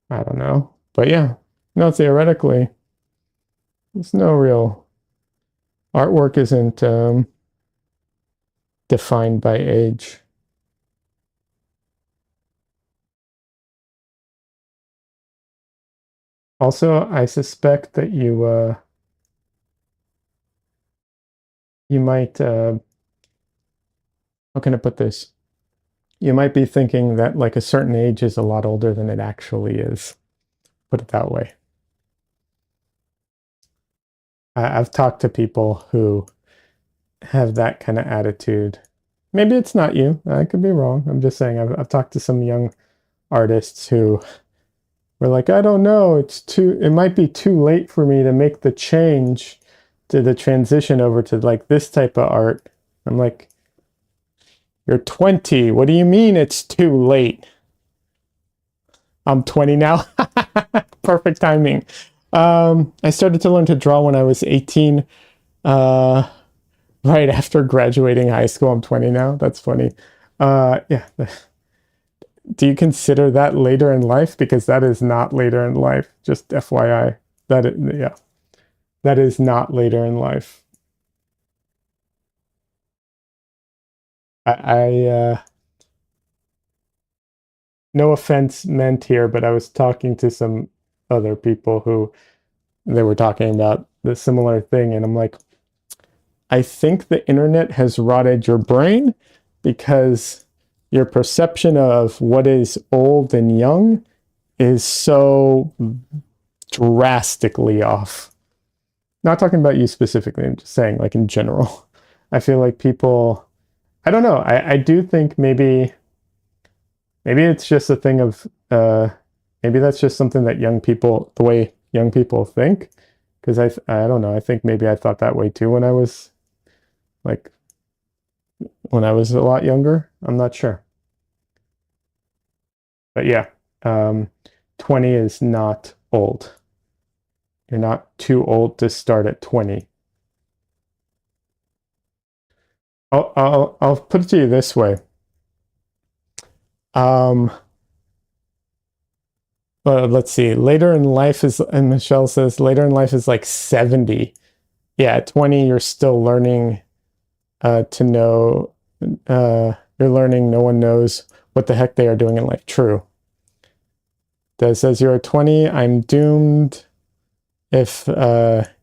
don't know. But yeah, no, theoretically, there's no real artwork isn't defined by age. Also, I suspect that you might how can I put this? You might be thinking that like a certain age is a lot older than it actually is. Put it that way. I've talked to people who have that kind of attitude. Maybe it's not you. I could be wrong. I'm just saying I've talked to some young artists who were like, I don't know, it might be too late for me to make the change to the transition over to like this type of art. I'm like, you're 20. What do you mean it's too late? I'm 20 now. Perfect timing. I started to learn to draw when I was 18, right after graduating high school. I'm 20 now. That's funny. Yeah. Do you consider that later in life? Because that is not later in life. Just FYI. Yeah, that is not later in life. I no offense meant here, but I was talking to some other people who they were talking about the similar thing, and I'm like, I think the internet has rotted your brain because your perception of what is old and young is so drastically off. Not talking about you specifically, I'm just saying, like in general. I feel like people, I don't know, I do think maybe it's just a thing of, maybe that's just something that the way young people think. Because I don't know, I think maybe I thought that way too like, when I was a lot younger. I'm not sure. But yeah, um, 20 is not old. You're not too old to start at 20. I'll put it to you this way. Um, let's see. Later in life is, and Michelle says, later in life is like 70. Yeah, at 20, you're still learning to know. You're learning no one knows what the heck they are doing in life. True. That says you're 20, I'm doomed if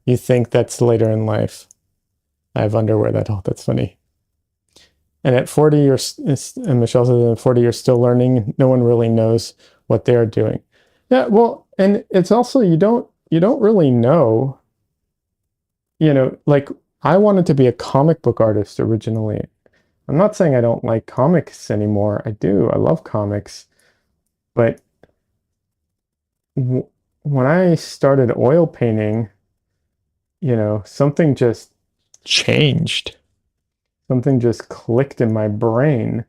you think that's later in life. I have underwear that, oh, that's funny. And at 40, and Michelle says at 40, you're still learning. No one really knows what they're doing. Yeah, well, and it's also, you don't you don't really know, like I wanted to be a comic book artist originally. I'm not saying I don't like comics anymore. I do. I love comics. But w when I started oil painting, something just changed. Something just clicked in my brain.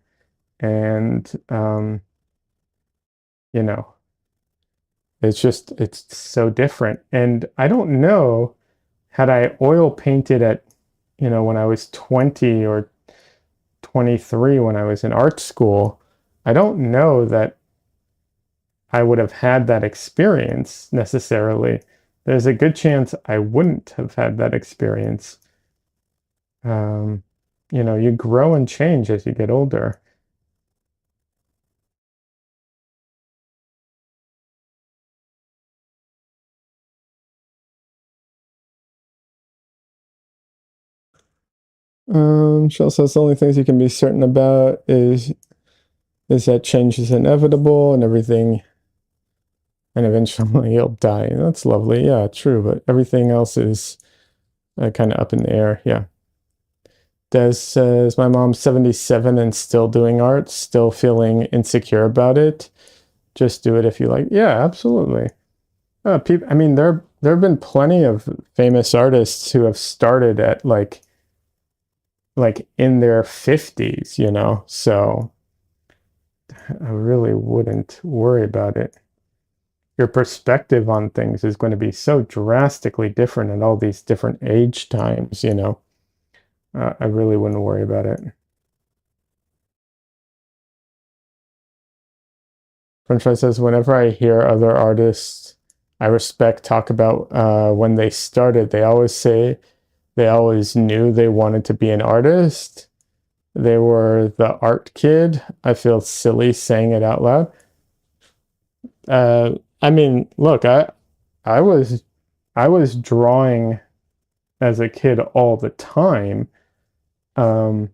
And, you know, it's so different. And I don't know, had I oil painted at, when I was 20 or 23 when I was in art school, I don't know that I would have had that experience necessarily. There's a good chance I wouldn't have had that experience. Um, you grow and change as you get older. Shell says the only things you can be certain about is that change is inevitable and everything, and eventually you'll die. That's lovely. Yeah, true. But everything else is kind of up in the air. Yeah. Des says, my mom's 77 and still doing art, still feeling insecure about it. Just do it if you like. Yeah, absolutely. I mean, there have been plenty of famous artists who have started at like in their 50s, so I really wouldn't worry about it. Your perspective on things is going to be so drastically different at all these different age times. I really wouldn't worry about it. French Fry says, whenever I hear other artists I respect talk about when they started, they always say they always knew they wanted to be an artist. They were the art kid. I feel silly saying it out loud. I mean, look, I was I was drawing as a kid all the time, um,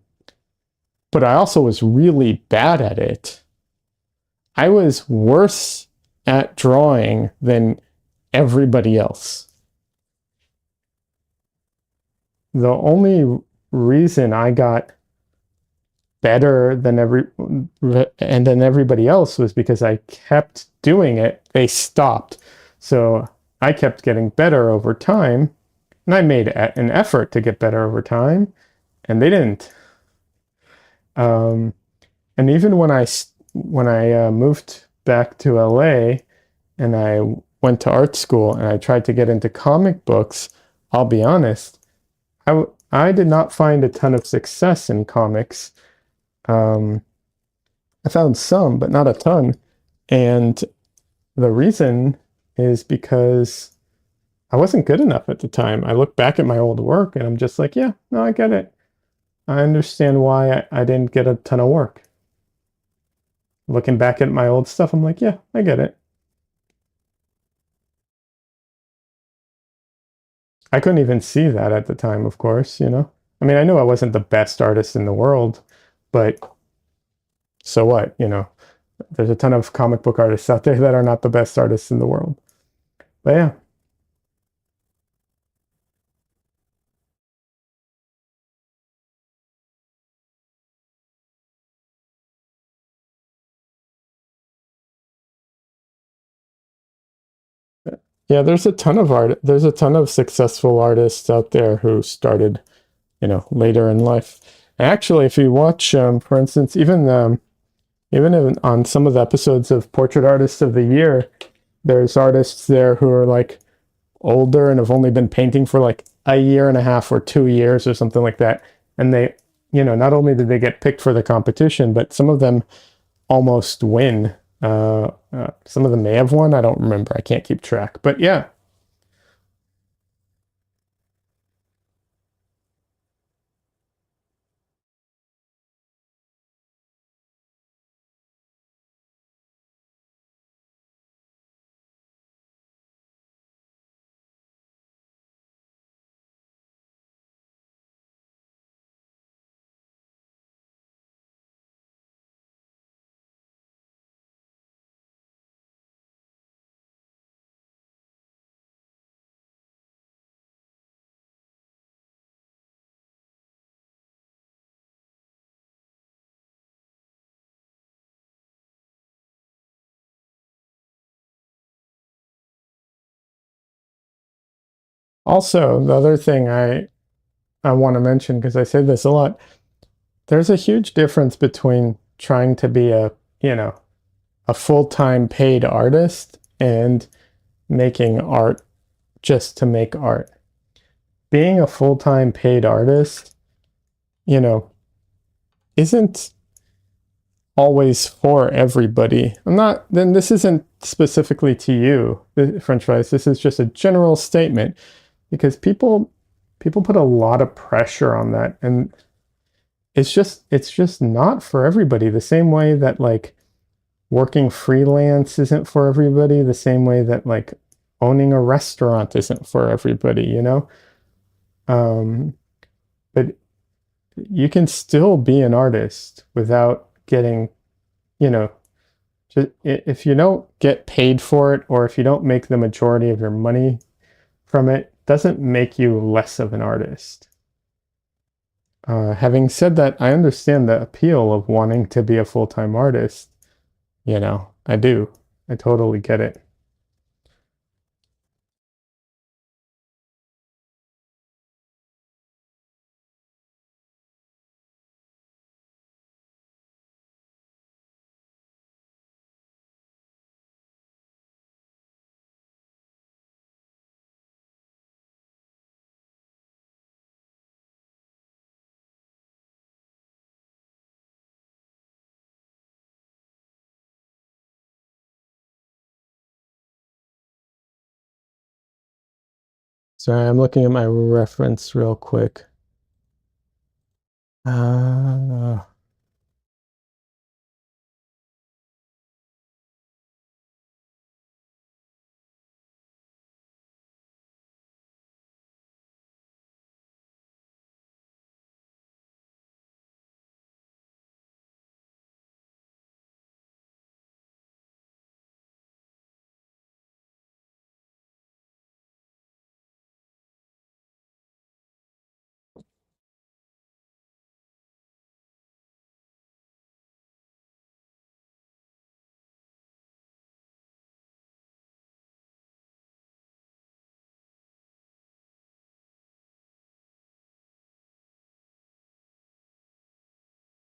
but I also was really bad at it. I was worse at drawing than everybody else. The only reason I got better than everybody else was because I kept doing it. They stopped. So I kept getting better over time, and I made an effort to get better over time, and they didn't. Um, and even when I moved back to LA and I went to art school and I tried to get into comic books, I'll be honest, I did not find a ton of success in comics. Um, I found some, but not a ton. And the reason is because I wasn't good enough at the time. I look back at my old work and I'm just like, yeah, no, I get it. I understand why I didn't get a ton of work. Looking back at my old stuff, I'm like, yeah, I get it. I couldn't even see that at the time, of course. I mean, I knew I wasn't the best artist in the world, but so what? There's a ton of comic book artists out there that are not the best artists in the world. But yeah. Yeah, there's a ton of successful artists out there who started, later in life. Actually, if you watch, for instance, even on some of the episodes of Portrait Artists of the Year, there's artists there who are like older and have only been painting for like a year and a half or 2 years or something like that. And not only did they get picked for the competition, but some of them almost win. Some of them may have won. I don't remember. I can't keep track. But yeah, Also, the other thing I want to mention, because I say this a lot, there's a huge difference between trying to be a, you know, a full-time paid artist and making art just to make art. Being a full-time paid artist, you know, isn't always for everybody. I'm not, then this isn't specifically to you, French fries. This is just a general statement because people put a lot of pressure on that, and it's just not for everybody. The same way that like working freelance isn't for everybody, the same way that like owning a restaurant isn't for everybody, you know? Um, but you can still be an artist without getting, you know, just, if you don't get paid for it or if you don't make the majority of your money from it, doesn't make you less of an artist. Having said that, I understand the appeal of wanting to be a full-time artist. You know, I do. I totally get it. Sorry, I'm looking at my reference real quick. Uh,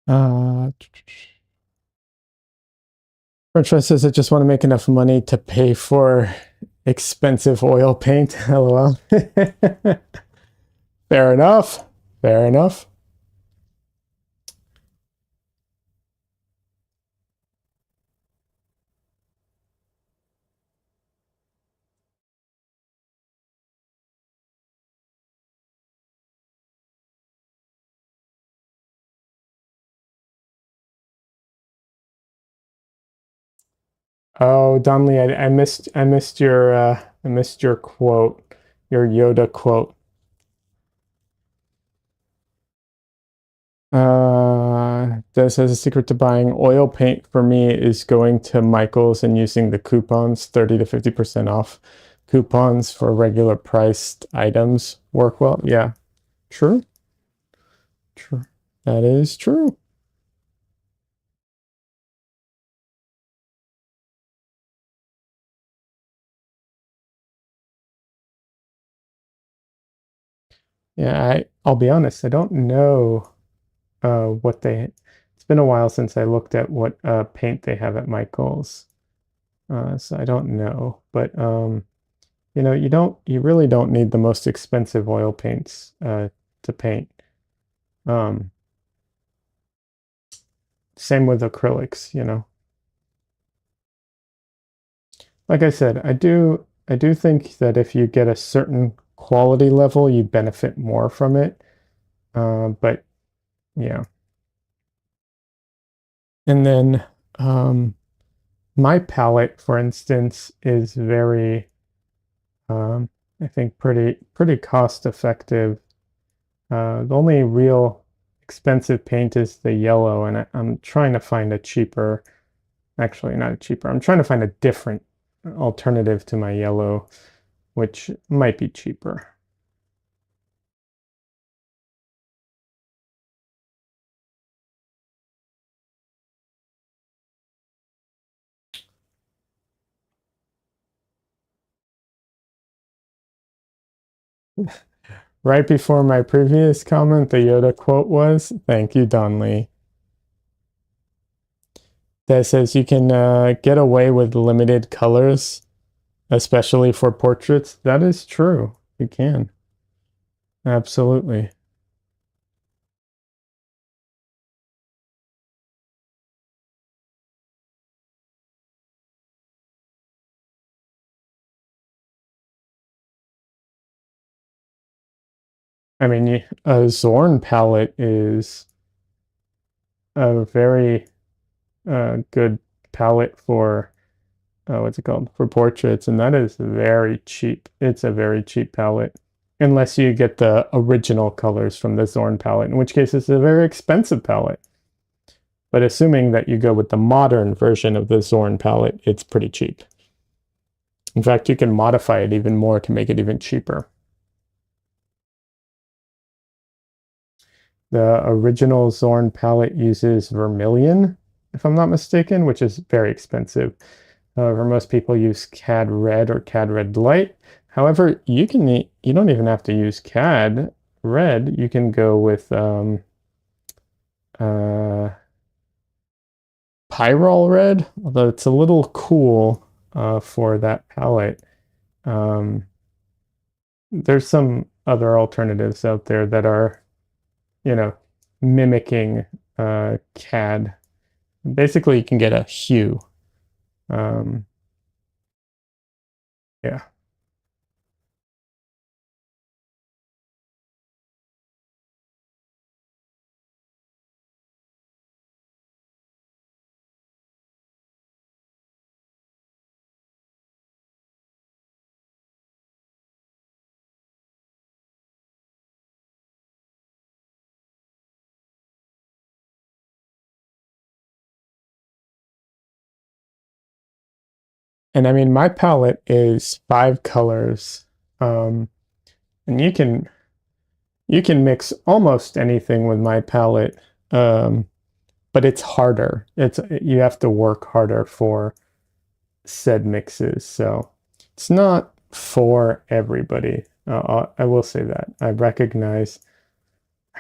uh, French says I just want to make enough money to pay for expensive oil paint. LOL. Fair enough. Fair enough. Oh, Donnelly, I missed your quote, your Yoda quote. This has a secret to buying oil paint for me is going to Michael's and using the coupons, 30 to 50% off coupons for regular priced items work well. Yeah, true, true. That is true. Yeah, I'll be honest, I don't know what they it's been a while since I looked at what paint they have at Michael's. So I don't know. But you know, you really don't need the most expensive oil paints to paint. Um, Same with acrylics, you know. Like I said, I do think that if you get a certain quality level, you benefit more from it. But yeah. And then my palette, for instance, is very I think pretty cost effective. The only real expensive paint is the yellow, and I'm trying to find a cheaper, actually not a cheaper, I'm trying to find a different alternative to my yellow, which might be cheaper. Right before my previous comment, the Yoda quote was, "Thank you, Don Lee." That says you can get away with limited colors, especially for portraits. That is true. You can. Absolutely. I mean, a Zorn palette is a very good palette for what's it called? For portraits, and that is very cheap. It's a very cheap palette. Unless you get the original colors from the Zorn palette, in which case it's a very expensive palette. But assuming that you go with the modern version of the Zorn palette, it's pretty cheap. In fact, you can modify it even more to make it even cheaper. The original Zorn palette uses vermilion, if I'm not mistaken, which is very expensive. However, most people use CAD Red or CAD Red Light. However, you don't even have to use CAD Red. You can go with uh, Pyrrol Red, although it's a little cool for that palette. Um, there's some other alternatives out there that are, you know, mimicking CAD. Basically, you can get a hue. Um, yeah. And I mean, my palette is 5 colors. Um, and you can mix almost anything with my palette. Um, but it's harder. You have to work harder for said mixes. So it's not for everybody. I will say that. I recognize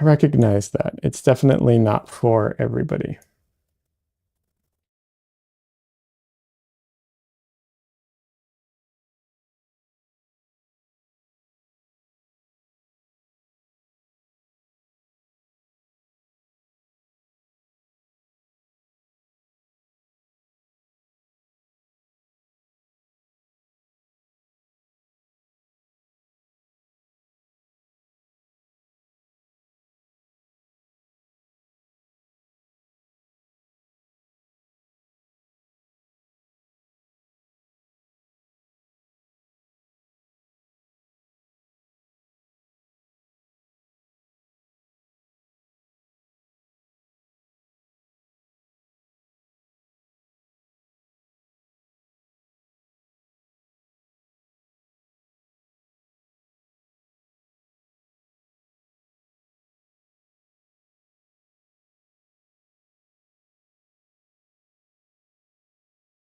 that. It's definitely not for everybody.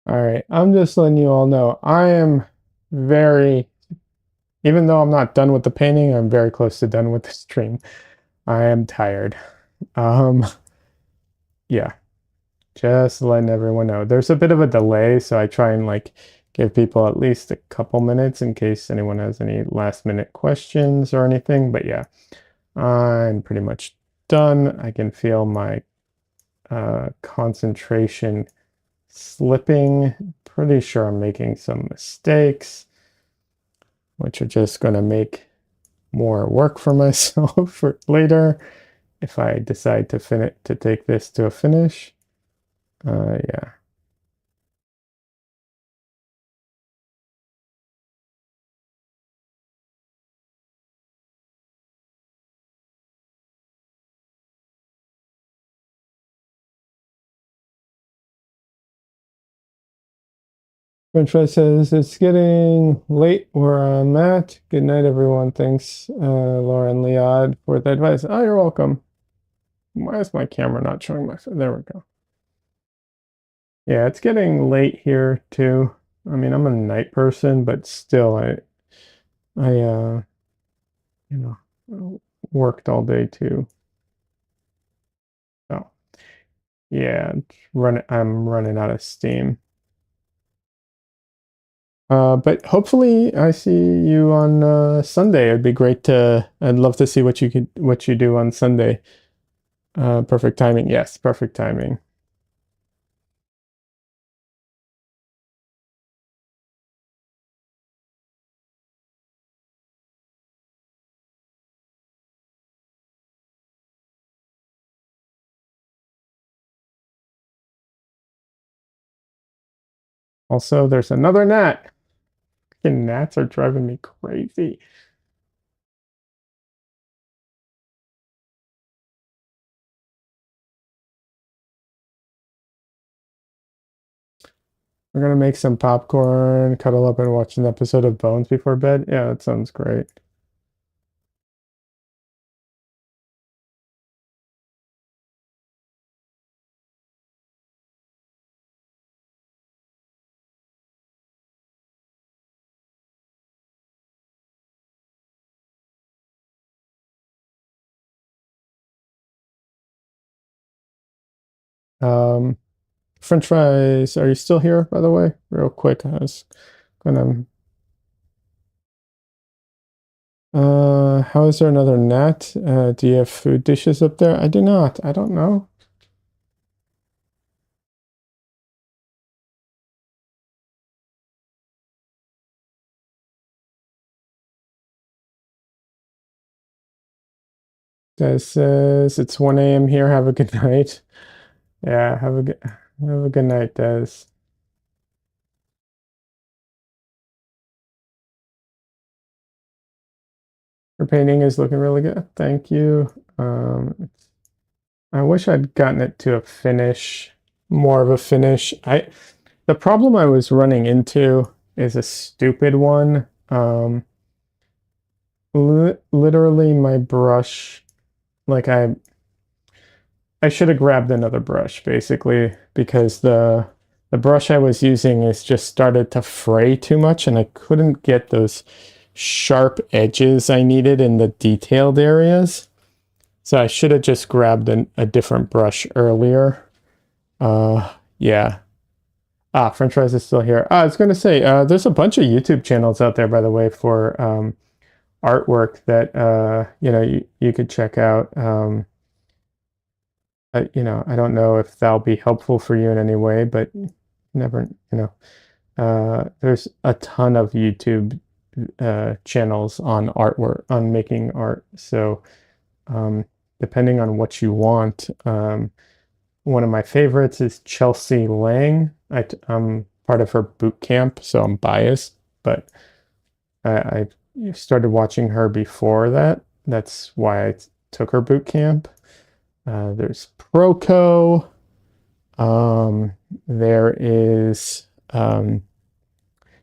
All right. I'm just letting you all know I am very, even though I'm not done with the painting, I'm very close to done with the stream. I am tired. Um, yeah. Just letting everyone know. There's a bit of a delay, so I try and like give people at least a couple minutes in case anyone has any last minute questions or anything. But yeah, I'm pretty much done. I can feel my concentration slipping. Pretty sure I'm making some mistakes, which are just going to make more work for myself for later if I decide to take this to a finish. Yeah. French says it's getting late where I'm at. Good night, everyone. Thanks, Laura and Liad, for the advice. Oh, you're welcome. Why is my camera not showing my? There we go. Yeah, it's getting late here too. I mean, I'm a night person, but still, I you know, worked all day too. So yeah, I'm running out of steam. But hopefully I see you on Sunday. It'd be great to. I'd love to see what you do on Sunday. Perfect timing. Yes, perfect timing. Also, there's another gnat. Fucking gnats are driving me crazy. We're gonna make some popcorn, cuddle up, and watch an episode of Bones before bed. Yeah, that sounds great. Um, French fries, are you still here, by the way? Real quick, I was gonna. How is there another gnat? Do you have food dishes up there? I do not. I don't know. Des says it's 1 a.m. here. Have a good night. Yeah, have a good night, Des. Your painting is looking really good. Thank you. I wish I'd gotten it to a finish, more of a finish. The problem I was running into is a stupid one. Literally my brush, like I should have grabbed another brush basically because the brush I was using is just started to fray too much and I couldn't get those sharp edges I needed in the detailed areas. So I should have just grabbed a different brush earlier. Yeah. Ah, French fries is still here. I was going to say, there's a bunch of YouTube channels out there, by the way, for artwork that you could check out. I don't know if that'll be helpful for you in any way, but never, there's a ton of YouTube channels on artwork, on making art. So um, depending on what you want, one of my favorites is Chelsea Lang. I'm part of her boot camp, so I'm biased, but I started watching her before that. That's why I took her boot camp. There's Proco. There is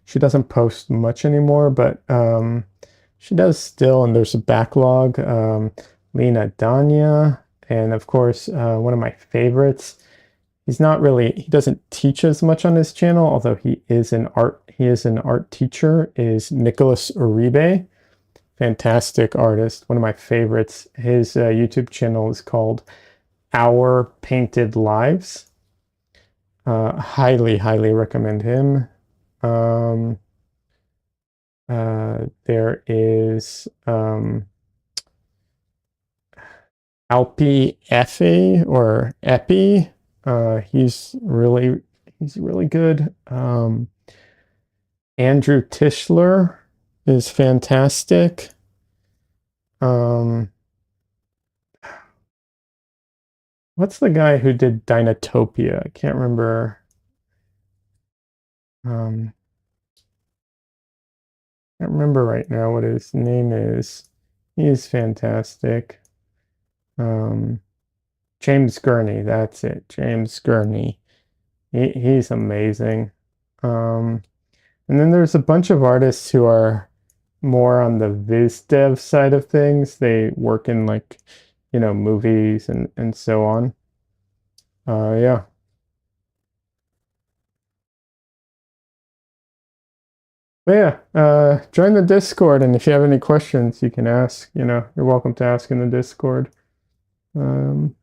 she doesn't post much anymore, but she does still, and there's a backlog. Lena Danya, and of course, one of my favorites. He doesn't teach as much on his channel, although he is an art teacher, is Nicholas Uribe. Fantastic artist, one of my favorites. His YouTube channel is called Our Painted Lives. Highly recommend him. Um, there is Alpi Effie or Epi. He's really good. Andrew Tischler is fantastic. Um, what's the guy who did Dinotopia? I can't remember. Um, can't remember right now what his name is. He is fantastic. Um, James Gurney, that's it. James Gurney. He's amazing. Um, and then there's a bunch of artists who are more on the viz dev side of things. They work in like, movies and so on. Yeah. But yeah, join the Discord, and if you have any questions, you can ask. You're welcome to ask in the Discord. Um,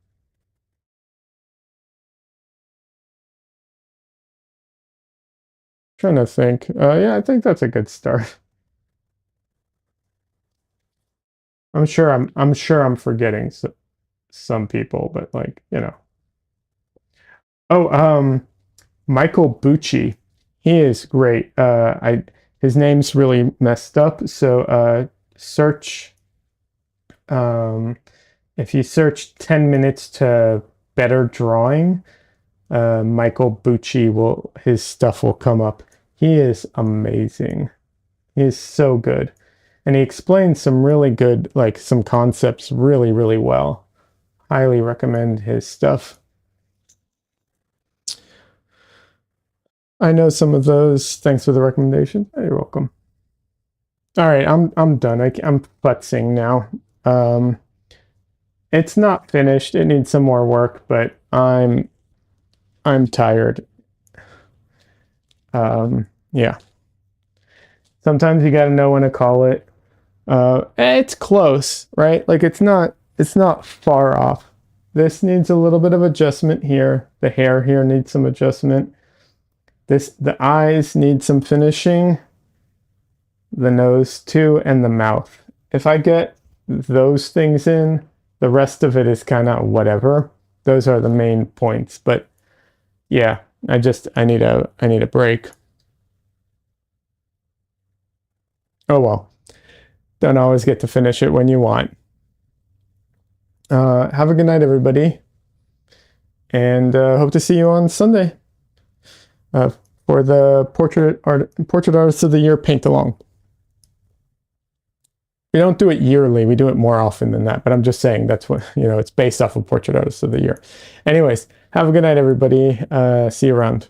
Trying to think. Yeah, I think that's a good start. I'm sure I'm forgetting some people, but Oh, Michael Bucci. He is great. I His name's really messed up, so search um if you search 10 minutes to better drawing, Michael Bucci his stuff will come up. He is amazing. He is so good. And he explains some really good, like some concepts really, really well. Highly recommend his stuff. I know some of those. Thanks for the recommendation. You're welcome. All right, I'm done. I'm futzing now. Um, it's not finished. It needs some more work, but I'm tired. Yeah. Sometimes you got to know when to call it. It's close, right? Like it's not far off. This needs a little bit of adjustment here. The hair here needs some adjustment. The eyes need some finishing. The nose too, and the mouth. If I get those things in, the rest of it is kind of whatever. Those are the main points. But yeah, I need a break. Oh well. Don't always get to finish it when you want. Have a good night, everybody, and hope to see you on Sunday uh, for the Portrait Artist of the Year paint along. We don't do it yearly. We do it more often than that. But I'm just saying that's what, it's based off of Portrait Artist of the Year. Anyways, have a good night, everybody. See you around.